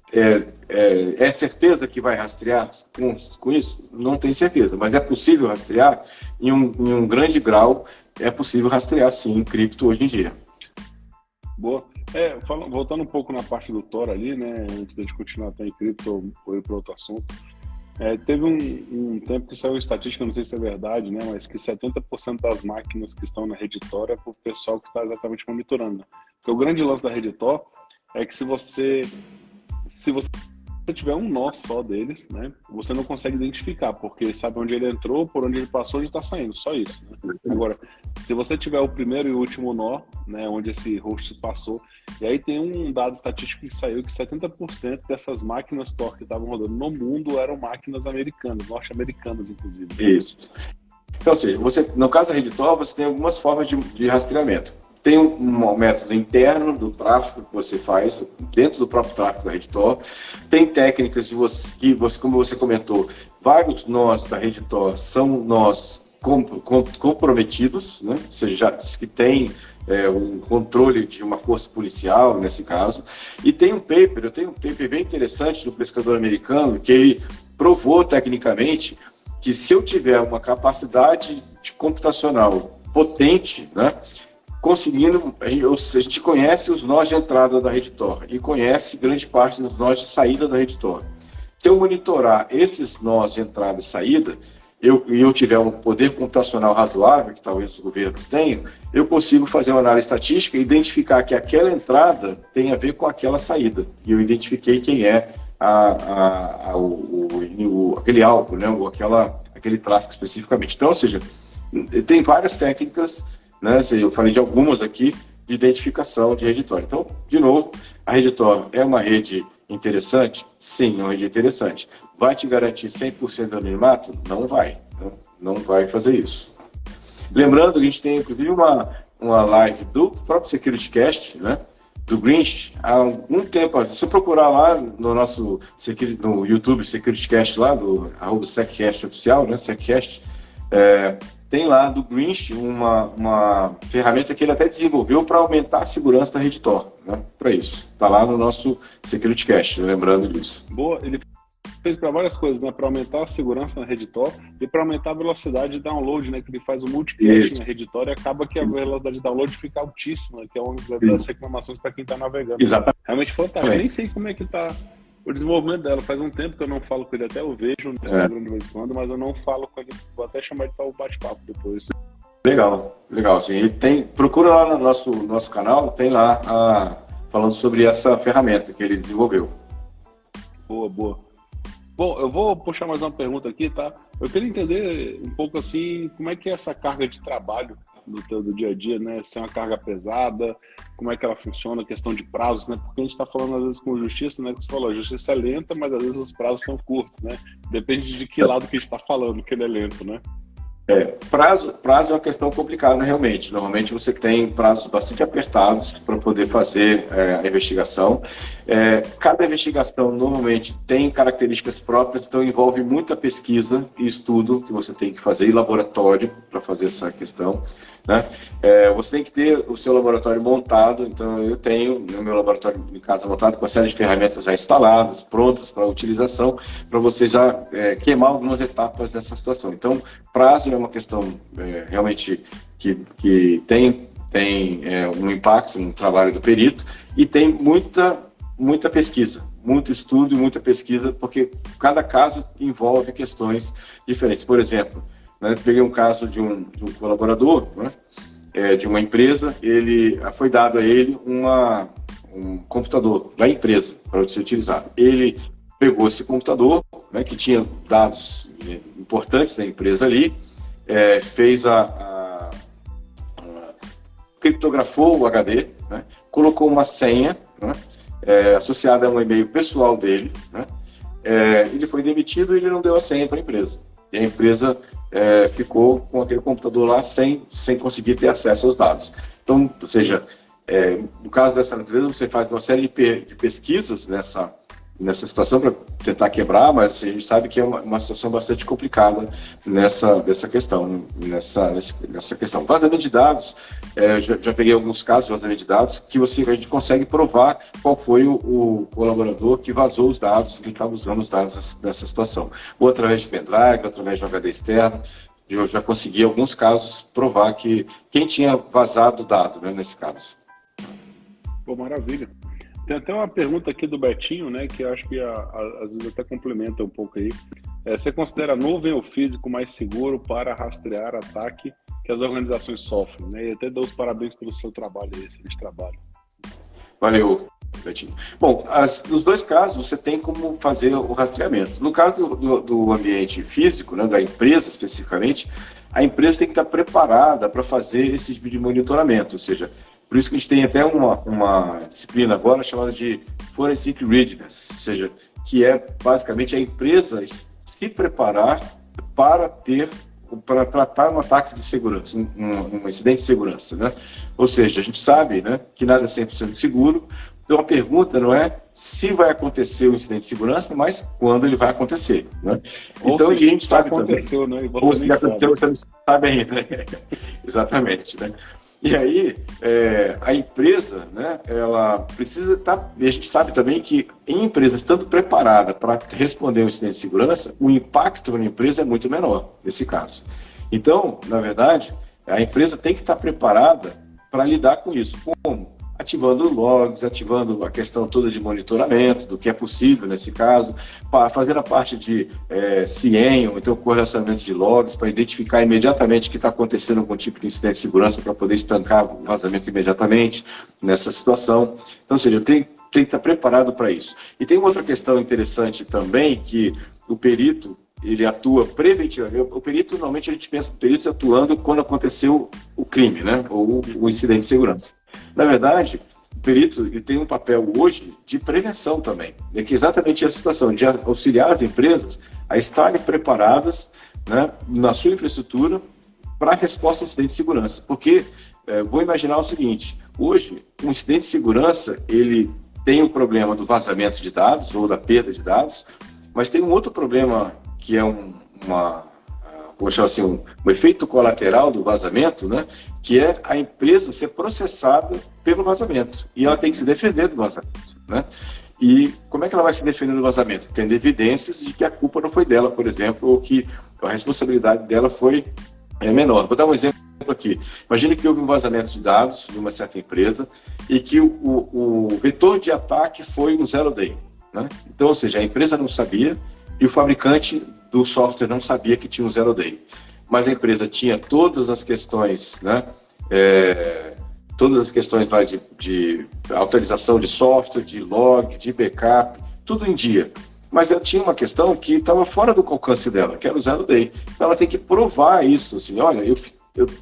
é certeza que vai rastrear com isso? Não tem certeza, mas é possível rastrear em um grande grau. É possível rastrear, sim, em cripto hoje em dia. Boa. Voltando um pouco na parte do Tor ali, né, antes de a gente continuar até em cripto ou ir para outro assunto, teve um tempo que saiu estatística, não sei se é verdade, né, mas que 70% das máquinas que estão na rede Tor é para o pessoal que está exatamente monitorando. Né? Porque o grande lance da rede Tor é que se você tiver um nó só deles, né, você não consegue identificar, porque sabe onde ele entrou, por onde ele passou, onde está saindo, só isso. Né? Agora, se você tiver o primeiro e o último nó, né, onde esse host passou, e aí tem um dado estatístico que saiu que 70% dessas máquinas Tor que estavam rodando no mundo eram máquinas americanas, norte-americanas, inclusive. Isso. Então, ou seja, no caso da rede Tor, você tem algumas formas de rastreamento. Tem um método interno do tráfego que você faz dentro do próprio tráfego da rede Tor. Tem técnicas que você, como você comentou, vários nós da rede Tor são nós comprometidos, né? Ou seja, que tem um controle de uma força policial, nesse caso. E tem eu tenho um paper bem interessante do pesquisador americano, que ele provou tecnicamente que se eu tiver uma capacidade computacional potente, né? Conseguindo, a gente conhece os nós de entrada da rede Tor e conhece grande parte dos nós de saída da rede Tor. Se eu monitorar esses nós de entrada e saída, eu tiver um poder computacional razoável, que talvez os governos tenham, eu consigo fazer uma análise estatística e identificar que aquela entrada tem a ver com aquela saída. E eu identifiquei quem é aquele alvo, né? Ou aquele tráfego especificamente. Então, ou seja, tem várias técnicas, né? Eu falei de algumas aqui, de identificação de reditório. Então, de novo, a Redditor é uma rede interessante? Sim, é uma rede interessante. Vai te garantir 100% de anonimato? Não vai. Não vai fazer isso. Lembrando que a gente tem, inclusive, uma live do próprio SecurityCast, né? Do Grinch, há algum tempo. Se você procurar lá no YouTube SecurityCast, lá do @SecCast oficial, né? SecCast, tem lá do Grinch uma ferramenta que ele até desenvolveu para aumentar a segurança da Redditor, né? Para isso. Está lá no nosso SecurityCast, lembrando disso. Boa, ele fez para várias coisas, né? Para aumentar a segurança na Redditor e para aumentar a velocidade de download, né? Que ele faz o multicast na Redditor e acaba que a velocidade de download fica altíssima, que é uma das reclamações para quem está navegando. Exatamente. Realmente fantástico. Eu nem sei como é que está o desenvolvimento dela. Faz um tempo que eu não falo com ele, até eu vejo no Instagram de vez em quando, mas eu não falo com ele. Vou até chamar ele para o bate-papo depois. Legal. Sim. Ele procura lá no nosso canal, tem lá falando sobre essa ferramenta que ele desenvolveu. Boa. Bom, eu vou puxar mais uma pergunta aqui, tá? Eu queria entender um pouco assim, como é que é essa carga de trabalho do dia a dia, né? Se é uma carga pesada, como é que ela funciona, a questão de prazos, né? Porque a gente está falando às vezes com justiça, né? Que você falou, a justiça é lenta, mas às vezes os prazos são curtos, né? Depende de que lado que a gente está falando, que ele é lento, né? Prazo é uma questão complicada, realmente. Normalmente você tem prazos bastante apertados para poder fazer a investigação. Cada investigação normalmente tem características próprias, então envolve muita pesquisa e estudo que você tem que fazer, e laboratório para fazer essa questão, né? Você tem que ter o seu laboratório montado, então eu tenho o meu laboratório em casa montado com uma série de ferramentas já instaladas, prontas para utilização, para você já queimar algumas etapas dessa situação. Então, prazo é uma questão realmente que tem um impacto no trabalho do perito, e tem muita pesquisa, muito estudo e muita pesquisa, porque cada caso envolve questões diferentes. Por exemplo, né, peguei um caso de um colaborador, né, de uma empresa, foi dado a ele um computador da empresa para ser utilizado. Ele pegou esse computador, né, que tinha dados importantes da empresa ali, criptografou o HD, né, colocou uma senha, né, associada a um e-mail pessoal dele, né, ele foi demitido e ele não deu a senha para a empresa. E a empresa ficou com aquele computador lá sem conseguir ter acesso aos dados. Então, ou seja, no caso dessa natureza, você faz uma série de pesquisas nessa situação para tentar quebrar, mas a gente sabe que é uma situação bastante complicada nessa questão. Vazamento de dados, já peguei alguns casos de vazamento de dados que a gente consegue provar qual foi o colaborador que vazou os dados, que estava usando os dados nessa situação. Ou através de pendrive, ou através de um HD externo. Eu já consegui, em alguns casos, provar que quem tinha vazado o dado, né, nesse caso. Pô, maravilha. Tem até uma pergunta aqui do Betinho, né, que eu acho que às vezes até complementa um pouco aí. Você considera a nuvem ou físico mais seguro para rastrear ataque que as organizações sofrem, né? E até dou os parabéns pelo seu trabalho aí, excelente trabalho. Valeu, Betinho. Bom, nos dois casos você tem como fazer o rastreamento. No caso do ambiente físico, né, da empresa especificamente, a empresa tem que estar preparada para fazer esse tipo de monitoramento, ou seja, por isso que a gente tem até uma disciplina agora chamada de Forensic Readiness, ou seja, que é basicamente a empresa se preparar para tratar um ataque de segurança, um incidente de segurança, né? Ou seja, a gente sabe, né, que nada é 100% seguro. Então a pergunta não é se vai acontecer um incidente de segurança, mas quando ele vai acontecer, né? Então a gente sabe também. Né? Ou se aconteceu, você não sabe ainda, né? Exatamente, né? E aí, a empresa, né, ela precisa estar... E a gente sabe também que em empresas estando preparada para responder a um incidente de segurança, o impacto na empresa é muito menor, nesse caso. Então, na verdade, a empresa tem que estar preparada para lidar com isso. Como? ativando logs, ativando a questão toda de monitoramento, do que é possível nesse caso, fazendo a parte de CIEM, ou então correlacionamento de logs, para identificar imediatamente que está acontecendo algum tipo de incidente de segurança, para poder estancar o vazamento imediatamente nessa situação. Então, ou seja, tem que estar preparado para isso. E tem uma outra questão interessante também, que o perito, ele atua preventivamente. O perito, normalmente a gente pensa em peritos atuando quando aconteceu o crime, né? Ou o incidente de segurança. Na verdade, o perito ele tem um papel hoje de prevenção também. É que exatamente essa situação, de auxiliar as empresas a estarem preparadas, né, na sua infraestrutura para a resposta a incidente de segurança. Porque, vou imaginar o seguinte, hoje, um incidente de segurança, ele tem o problema do vazamento de dados ou da perda de dados, mas tem um outro problema que é vou chamar assim, um efeito colateral do vazamento, né? Que é a empresa ser processada pelo vazamento. E ela tem que se defender do vazamento, né? E como é que ela vai se defender do vazamento? Tendo evidências de que a culpa não foi dela, por exemplo, ou que a responsabilidade dela foi menor. Vou dar um exemplo aqui. Imagine que houve um vazamento de dados de uma certa empresa e que o vetor de ataque foi um zero day, né? Então, ou seja, a empresa não sabia e o fabricante do software não sabia que tinha um zero day. Mas a empresa tinha todas as questões, né? Todas as questões lá de atualização de software, de log, de backup, tudo em dia. Mas ela tinha uma questão que estava fora do alcance dela, que era o zero day. Então ela tem que provar isso, assim, olha, eu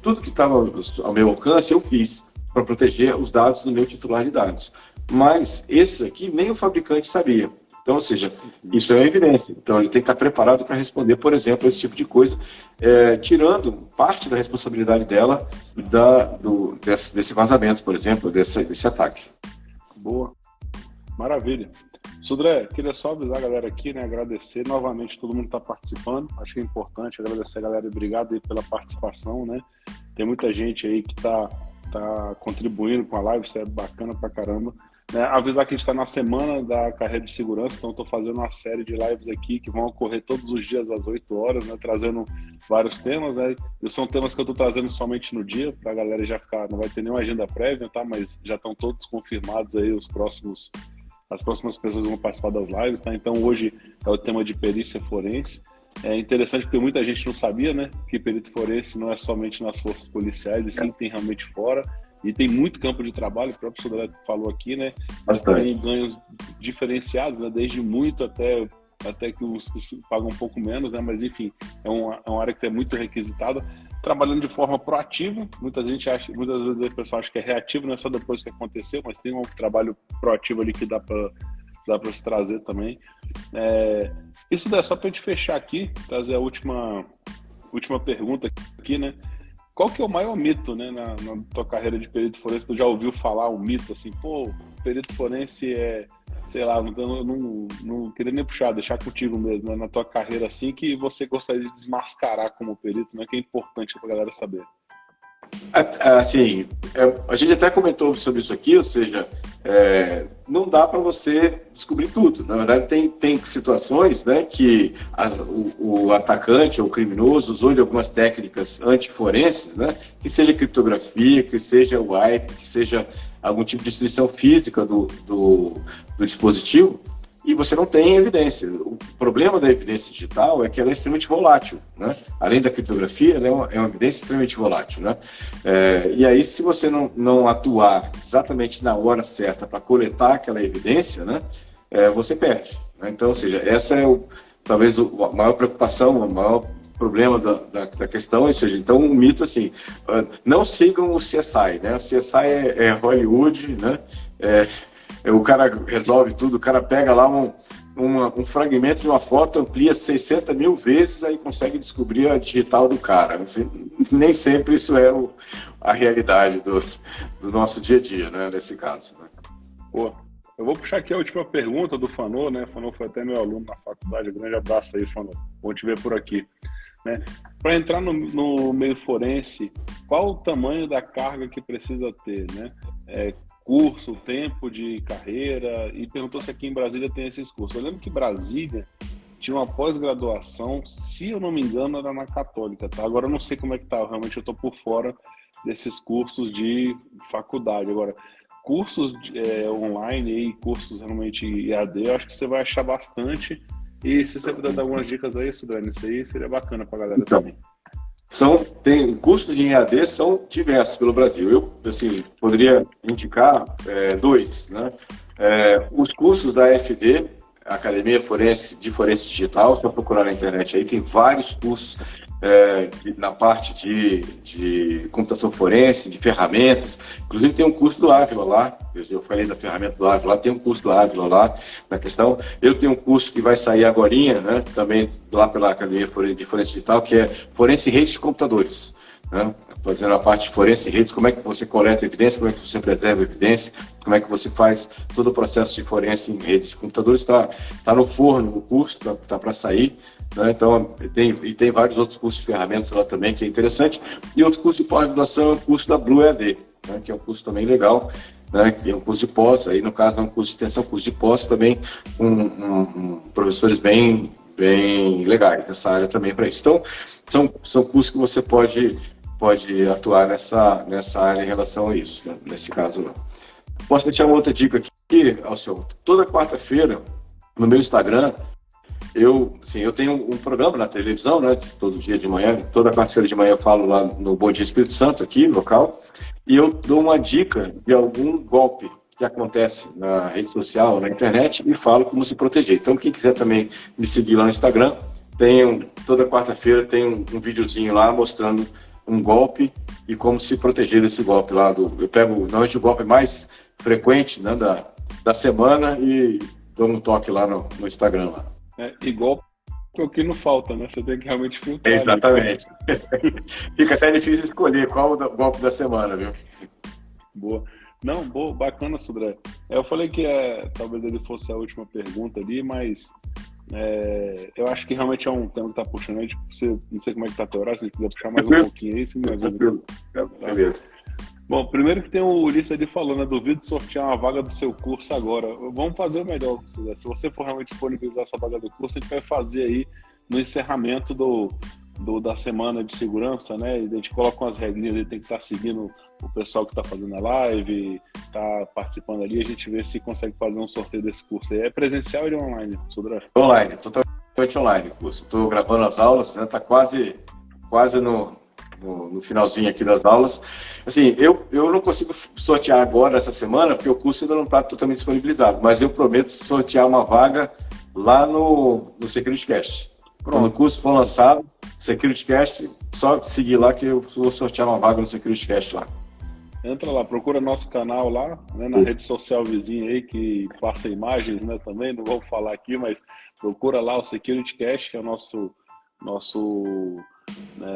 tudo que estava ao meu alcance eu fiz para proteger os dados do meu titular de dados. Mas esse aqui nem o fabricante sabia. Então, ou seja, isso é uma evidência. Então, ele tem que estar preparado para responder, por exemplo, esse tipo de coisa, tirando parte da responsabilidade dela desse vazamento, por exemplo, desse ataque. Boa. Maravilha. Sudré, queria só avisar a galera aqui, né? Agradecer novamente todo mundo que está participando. Acho que é importante agradecer a galera. Obrigado aí pela participação, né? Tem muita gente aí que tá contribuindo com a live, isso é bacana pra caramba. Avisar que a gente está na semana da carreira de segurança, então estou fazendo uma série de lives aqui que vão ocorrer todos os dias às 8 horas, né, trazendo vários temas, né, e são temas que eu estou trazendo somente no dia, para a galera já ficar, não vai ter nenhuma agenda prévia, tá, mas já estão todos confirmados aí as próximas pessoas vão participar das lives, tá, então hoje é o tema de perícia forense. É interessante porque muita gente não sabia, né, que perito forense não é somente nas forças policiais, e sim tem realmente fora. E tem muito campo de trabalho, o próprio Sudré falou aqui, né? Tem ganhos diferenciados, né? Desde muito até que os que pagam um pouco menos, né? Mas enfim, é uma área que é muito requisitada, trabalhando de forma proativa. Muitas vezes o pessoal acha que é reativo, não é só depois que aconteceu, mas tem um trabalho proativo ali que dá para se trazer também. Isso é só para a gente fechar aqui, trazer a última pergunta aqui, né? Qual que é o maior mito, né, na tua carreira de perito forense? Tu já ouviu falar um mito assim, pô, perito forense sei lá, não queria nem puxar, deixar contigo mesmo, né, na tua carreira assim, que você gostaria de desmascarar como perito, né, que é importante pra galera saber. Assim, a gente até comentou sobre isso aqui, ou seja, não dá para você descobrir tudo. Na verdade, tem situações, né, que o atacante ou o criminoso usou de algumas técnicas antiforenses, né, que seja criptografia, que seja wipe, que seja algum tipo de destruição física do dispositivo, e você não tem evidência. O problema da evidência digital é que ela é extremamente volátil, né? Além da criptografia, ela é uma evidência extremamente volátil, né? E aí, se você não atuar exatamente na hora certa para coletar aquela evidência, né, você perde, né? Então, ou seja, essa é talvez a maior preocupação, o maior problema da questão, ou seja, então um mito assim, não sigam o CSI, né? O CSI é Hollywood, né? O cara resolve tudo, o cara pega lá um fragmento de uma foto, amplia 60 mil vezes, aí consegue descobrir a digital do cara. Assim, nem sempre isso é a realidade do nosso dia a dia, né, nesse caso. Né? Pô, eu vou puxar aqui a última pergunta do Fanô, né? Fanô foi até meu aluno na faculdade, um grande abraço aí, Fanô. Bom te ver por aqui. Né? Para entrar no meio forense, qual o tamanho da carga que precisa ter, né? Curso, tempo de carreira, e perguntou se aqui em Brasília tem esses cursos. Eu lembro que Brasília tinha uma pós-graduação, se eu não me engano, era na Católica, tá? Agora eu não sei como é que tá, realmente eu tô por fora desses cursos de faculdade. Agora, cursos online e cursos realmente EAD, eu acho que você vai achar bastante. E se você puder dar algumas dicas aí, Sudré, isso aí seria bacana para a galera também. Tem custos de EAD são diversos pelo Brasil. Eu, assim, poderia indicar dois, né? Os cursos da AFD, Academia de Forense Digital, se eu procurar na internet aí, tem vários cursos na parte de computação forense, de ferramentas. Inclusive tem um curso do Ávila lá, eu falei da ferramenta do Ávila lá, tem um curso do Ávila lá na questão. Eu tenho um curso que vai sair agorinha, né, também lá pela Academia de Forense Digital, que é Forense em Redes de Computadores. Né? Fazendo a parte de forense em redes, como é que você coleta evidência, como é que você preserva evidência, como é que você faz todo o processo de forense em redes de computadores. Está no forno o curso, está para sair. Né? Então, tem vários outros cursos de ferramentas lá também, que é interessante. E outro curso de pós-graduação é o curso da Blue EAD, né? Que é um curso também legal, né? Que é um curso de pós, aí no caso é um curso de extensão, curso de pós também, com professores bem legais nessa área também para isso. Então, são cursos que você pode atuar nessa área em relação a isso, né? Nesse caso lá. Posso deixar uma outra dica aqui, Alcione? Toda quarta-feira, no meu Instagram, eu tenho um programa na televisão, né? Todo dia de manhã, toda quarta-feira de manhã eu falo lá no Bom Dia Espírito Santo, aqui, local, e eu dou uma dica de algum golpe que acontece na rede social, na internet, e falo como se proteger. Então, quem quiser também me seguir lá no Instagram, toda quarta-feira tem um videozinho lá mostrando um golpe e como se proteger desse golpe lá. Eu pego normalmente o golpe mais frequente, né, da semana e dou um toque lá no Instagram. Lá. Igual o que não falta, né? Você tem que realmente filtrar. Exatamente. Fica até difícil escolher qual o golpe da semana, viu? Boa. Não, boa, bacana, Sudré. Eu falei que talvez ele fosse a última pergunta ali, mas eu acho que realmente é um tema que tá puxando aí. Tipo, não sei como é que tá teu horário, se quiser puxar mais um pouquinho aí, se me avisa. Beleza. Bom, primeiro que tem o Ulisses ali falando, né? Duvido sortear uma vaga do seu curso agora. Vamos fazer o melhor, Sudré. Se você for realmente disponibilizar essa vaga do curso, a gente vai fazer aí no encerramento da semana de segurança, né? E a gente coloca umas regrinhas, ele tem que estar seguindo o pessoal que está fazendo a live, está participando ali, a gente vê se consegue fazer um sorteio desse curso aí. É presencial ou é online, Sudré? Online, totalmente online o curso. Estou gravando as aulas, né? Tá quase no finalzinho aqui das aulas. Assim, eu não consigo sortear agora, essa semana, porque o curso ainda não está totalmente disponibilizado, mas eu prometo sortear uma vaga lá no SecurityCast. Quando o curso for lançado, SecurityCast, só seguir lá que eu vou sortear uma vaga no SecurityCast lá. Entra lá, procura nosso canal lá, né, na rede social vizinha aí, que passa imagens, né, também, não vou falar aqui, mas procura lá o SecurityCast, que é o nosso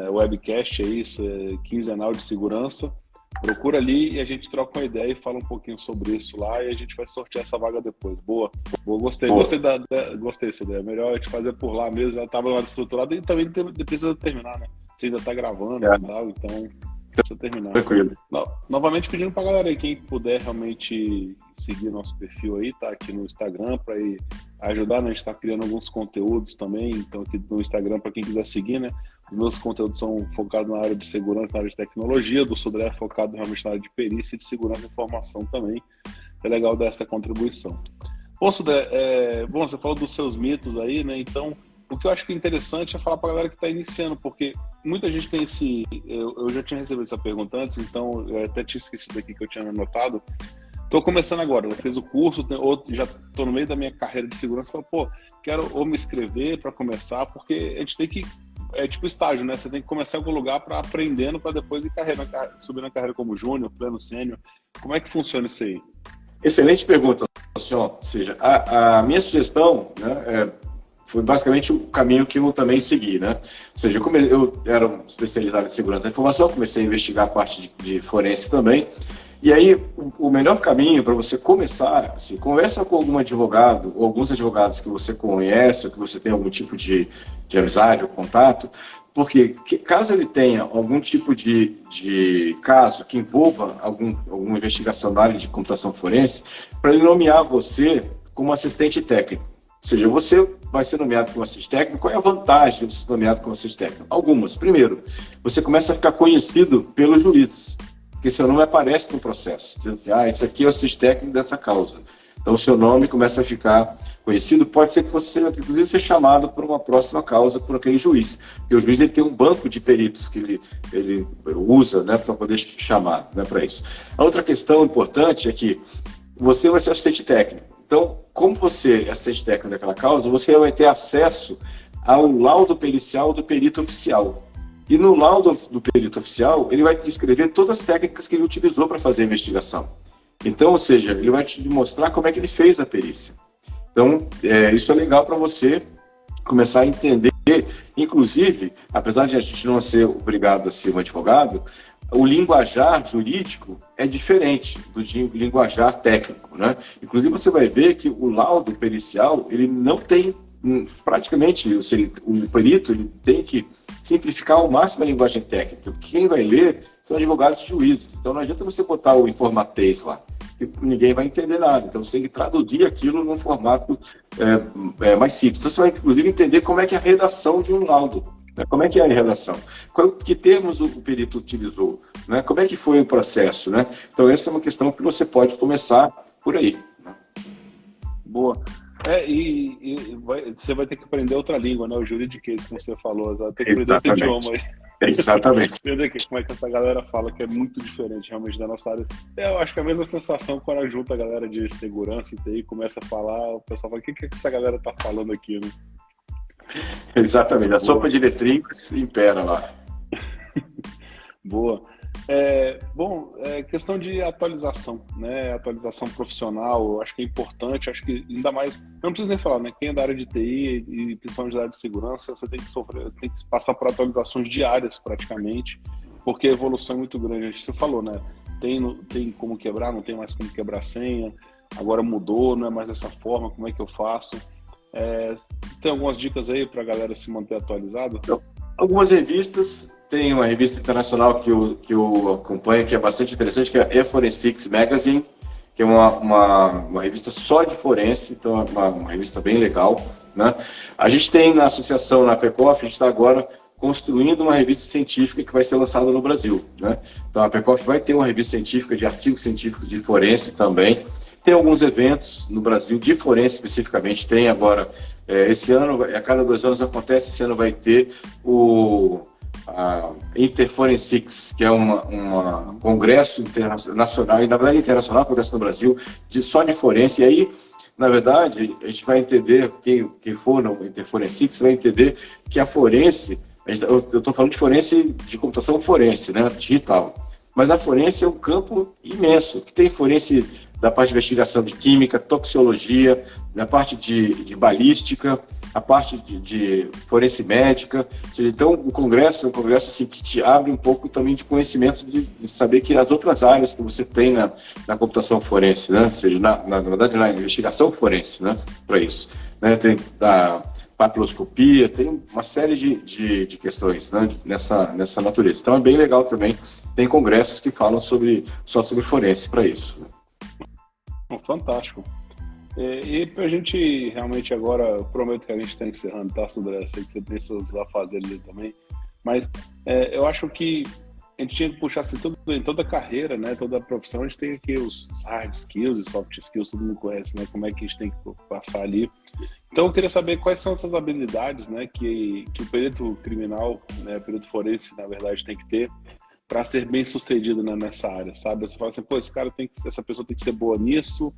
webcast aí, quinzenal de segurança. Procura ali e a gente troca uma ideia e fala um pouquinho sobre isso lá e a gente vai sortear essa vaga depois. Boa, gostei dessa ideia. Melhor a gente fazer por lá mesmo, já estava lá estruturado e também precisa terminar, né? Você ainda está gravando e tal, então precisa terminar. Tranquilo. Novamente pedindo pra galera aí, quem puder realmente seguir nosso perfil aí, tá aqui no Instagram para ajudar, né? A gente tá criando alguns conteúdos também, então aqui no Instagram para quem quiser seguir, né? Os meus conteúdos são focados na área de segurança, na área de tecnologia, do Sudré é focado realmente na área de perícia e de segurança e informação também. É legal dar essa contribuição. Bom, Sudré, você falou dos seus mitos aí, né? Então, o que eu acho que é interessante é falar para a galera que está iniciando, porque muita gente tem esse... Eu já tinha recebido essa pergunta antes, então eu até tinha esquecido aqui que eu tinha anotado. Estou começando agora, eu fiz o curso, já estou no meio da minha carreira de segurança, falo, quero ou me inscrever para começar, porque a gente tem que... É tipo estágio, né? Você tem que começar em algum lugar para aprendendo, para depois ir subir na carreira como júnior, pleno, sênior. Como é que funciona isso aí? Excelente pergunta, senhor. Ou seja, a minha sugestão, né, foi basicamente o caminho que eu também segui, né? Ou seja, eu era especializado em segurança da informação, comecei a investigar a parte de forense também. E aí, o melhor caminho para você começar, assim, conversa com algum advogado, ou alguns advogados que você conhece, ou que você tem algum tipo de amizade ou contato, porque caso ele tenha algum tipo de caso que envolva alguma investigação na área de computação forense, para ele nomear você como assistente técnico. Ou seja, você vai ser nomeado como assistente técnico. Qual é a vantagem de ser nomeado como assistente técnico? Algumas. Primeiro, você começa a ficar conhecido pelos juízes. porque seu nome aparece no processo. Diz assim, esse aqui é o assistente técnico dessa causa. Então, o seu nome começa a ficar conhecido. Pode ser que você, inclusive, seja chamado por uma próxima causa por aquele juiz. Porque o juiz ele tem um banco de peritos que ele usa, né, para poder chamar, né, para isso. A outra questão importante é que você vai ser assistente técnico. Então, como você é assistente técnico daquela causa, você vai ter acesso ao laudo pericial do perito oficial. E no laudo do perito oficial, ele vai descrever todas as técnicas que ele utilizou para fazer a investigação. Então, ou seja, ele vai te mostrar como é que ele fez a perícia. Então, isso é legal para você começar a entender, inclusive, apesar de a gente não ser obrigado a ser um advogado, o linguajar jurídico é diferente do linguajar técnico, né? Inclusive, você vai ver que o laudo pericial, ele não tem, praticamente, o perito ele tem que simplificar ao máximo a linguagem técnica. Quem vai ler são advogados e juízes. Então não adianta você botar o informatês lá, que ninguém vai entender nada. Então você tem que traduzir aquilo num formato mais simples. Então você vai, inclusive, entender como é que é a redação de um laudo. Né? Como é que é a redação? Que termos o perito utilizou? Né? Como é que foi o processo? Né? Então essa é uma questão que você pode começar por aí. Né? Boa. Você vai ter que aprender outra língua, né? O juridiquês, como você falou. Vai ter que aprender outro idioma aí. Exatamente. Entender como é que essa galera fala, que é muito diferente realmente da nossa área. Eu acho que é a mesma sensação quando junta a galera de segurança e TI começa a falar, o pessoal fala, o que essa galera tá falando aqui, né? Exatamente, a sopa de letrinhas impera lá. Boa. Questão de atualização, né? Atualização profissional, eu acho que é importante, acho que ainda mais, não preciso nem falar, né? Quem é da área de TI e principalmente da área de segurança, você tem que passar por atualizações diárias praticamente, porque a evolução é muito grande. A gente falou, né? Tem como quebrar, não tem mais como quebrar senha, agora mudou, não é mais dessa forma, como é que eu faço? Tem algumas dicas aí para a galera se manter atualizado? Algumas revistas. Tem uma revista internacional que eu acompanho, que é bastante interessante, que é a E-Forensics Magazine, que é uma revista só de forense, então é uma revista bem legal. Né? A gente tem na associação, na PECOF, a gente está agora construindo uma revista científica que vai ser lançada no Brasil. Né? Então a PECOF vai ter uma revista científica de artigos científicos de forense também. Tem alguns eventos no Brasil de forense especificamente, tem agora, esse ano, a cada 2 anos acontece, esse ano vai ter a Interforensics, que é um congresso internacional, e na verdade internacional, acontece no Brasil, só de forense, e aí, na verdade, a gente vai entender, quem for no Interforensics vai entender que a forense, eu estou falando de forense, de computação forense, né, digital, mas a forense é um campo imenso, que tem forense da parte de investigação de química, toxicologia, da parte de balística, a parte de forense médica. Então, o congresso é um congresso assim, que te abre um pouco também de conhecimento de saber que as outras áreas que você tem na computação forense, né? Ou seja, na verdade, na investigação forense, né? Para isso. Né? Tem a papiloscopia, tem uma série de questões, né? nessa natureza. Então, é bem legal também. Tem congressos que falam só sobre forense para isso. Fantástico. E pra gente realmente agora, eu prometo que a gente está encerrando, tá, Sudré? Sei que você tem seus afazeres ali também, mas eu acho que a gente tinha que puxar assim, em toda a carreira, né, toda a profissão, a gente tem aqui os hard skills e soft skills, todo mundo conhece, né, como é que a gente tem que passar ali. Então eu queria saber quais são essas habilidades, né, que o perito criminal, né, o perito forense, na verdade, tem que ter para ser bem sucedido, né, nessa área, sabe? Você fala assim, pô, essa pessoa tem que ser boa nisso,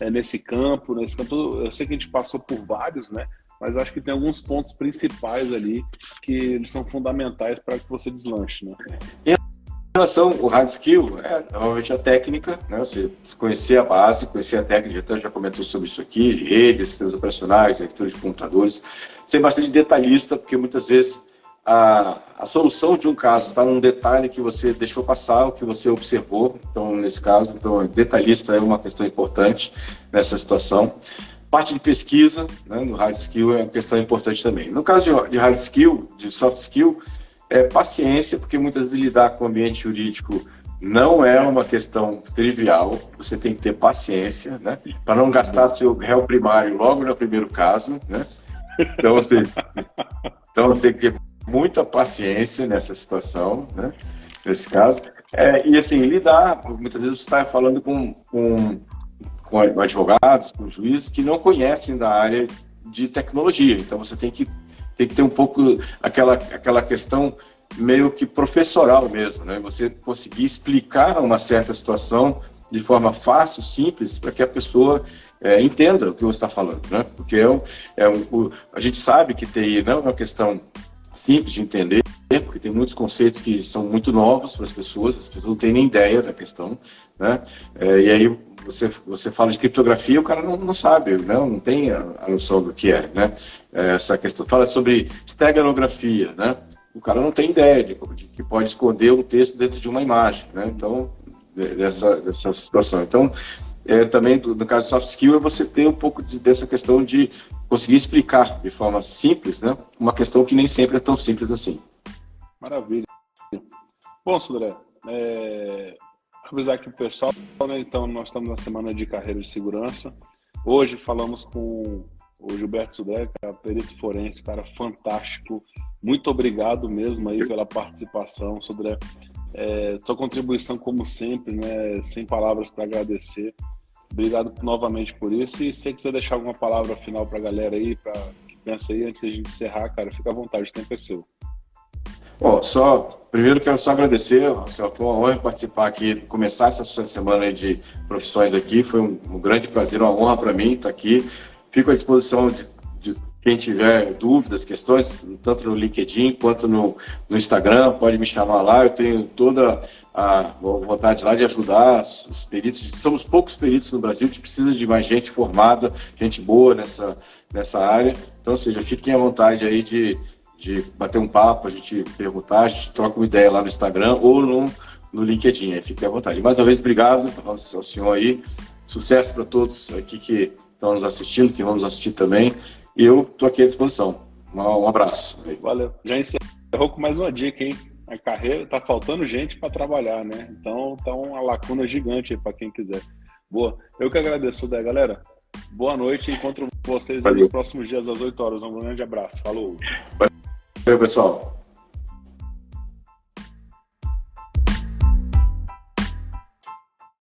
nesse campo. Eu sei que a gente passou por vários, né? Mas acho que tem alguns pontos principais ali que eles são fundamentais para que você deslanche, né? Em relação ao hard skill, normalmente a técnica, né? Você conhecer a base, conhecer a técnica, até já comentou sobre isso aqui, redes, sistemas operacionais, leitura de computadores, ser bastante detalhista, porque muitas vezes a solução de um caso está num detalhe que você deixou passar, o que você observou. Então, nesse caso, detalhista é uma questão importante nessa situação. Parte de pesquisa, né, no hard skill é uma questão importante também. No caso de hard skill, de soft skill, é paciência, porque muitas vezes lidar com o ambiente jurídico não é uma questão trivial. Você tem que ter paciência, né, para não gastar seu réu primário logo no primeiro caso, né? Então tem que ter muita paciência nessa situação, né? Nesse caso. E assim, lidar, muitas vezes você está falando com advogados, com juízes que não conhecem da área de tecnologia. Então você tem que ter um pouco aquela questão meio que professoral mesmo, né? Você conseguir explicar uma certa situação de forma fácil, simples, para que a pessoa entenda o que você está falando, né? Porque a gente sabe que TI não é uma questão simples de entender, porque tem muitos conceitos que são muito novos para as pessoas não têm nem ideia da questão, né? E aí você fala de criptografia, o cara não sabe, né? Não tem a noção do que é, né? Essa questão fala sobre esteganografia, né? O cara não tem ideia de que pode esconder um texto dentro de uma imagem, né? Então, dessa situação. Então, também no caso do soft skill, é você ter um pouco dessa questão de conseguir explicar de forma simples, né? Uma questão que nem sempre é tão simples assim. Maravilha. Bom, Sodré, avisar aqui o pessoal, né? Então, nós estamos na semana de carreira de segurança. Hoje falamos com o Gilberto Sodré, cara, perito forense, cara fantástico. Muito obrigado mesmo aí pela participação, Sodré. Sua contribuição, como sempre, né? Sem palavras para agradecer. Obrigado novamente por isso. E se você quiser deixar alguma palavra final para a galera aí, que pensa aí, antes de a gente encerrar, cara, fica à vontade, o tempo é seu. Bom, primeiro quero só agradecer, foi uma honra participar aqui, começar essa semana aí de profissões aqui, foi um grande prazer, uma honra para mim estar aqui. Fico à disposição de quem tiver dúvidas, questões, tanto no LinkedIn quanto no Instagram, pode me chamar lá, eu tenho toda a vontade lá de ajudar os peritos. Somos poucos peritos no Brasil, a gente precisa de mais gente formada, gente boa nessa área, então, ou seja, fiquem à vontade aí de bater um papo, a gente perguntar, a gente troca uma ideia lá no Instagram ou no LinkedIn, aí fique à vontade. Mais uma vez, obrigado ao senhor aí, sucesso para todos aqui que estão nos assistindo, que vão nos assistir também, e eu estou aqui à disposição. Um abraço. Valeu. Já encerrou com mais uma dica, hein? A carreira tá faltando gente para trabalhar, né? Então tá uma lacuna gigante aí para quem quiser. Boa. Eu que agradeço, né, galera? Boa noite e encontro vocês nos próximos dias às 8 horas. Um grande abraço. Falou. Valeu, pessoal.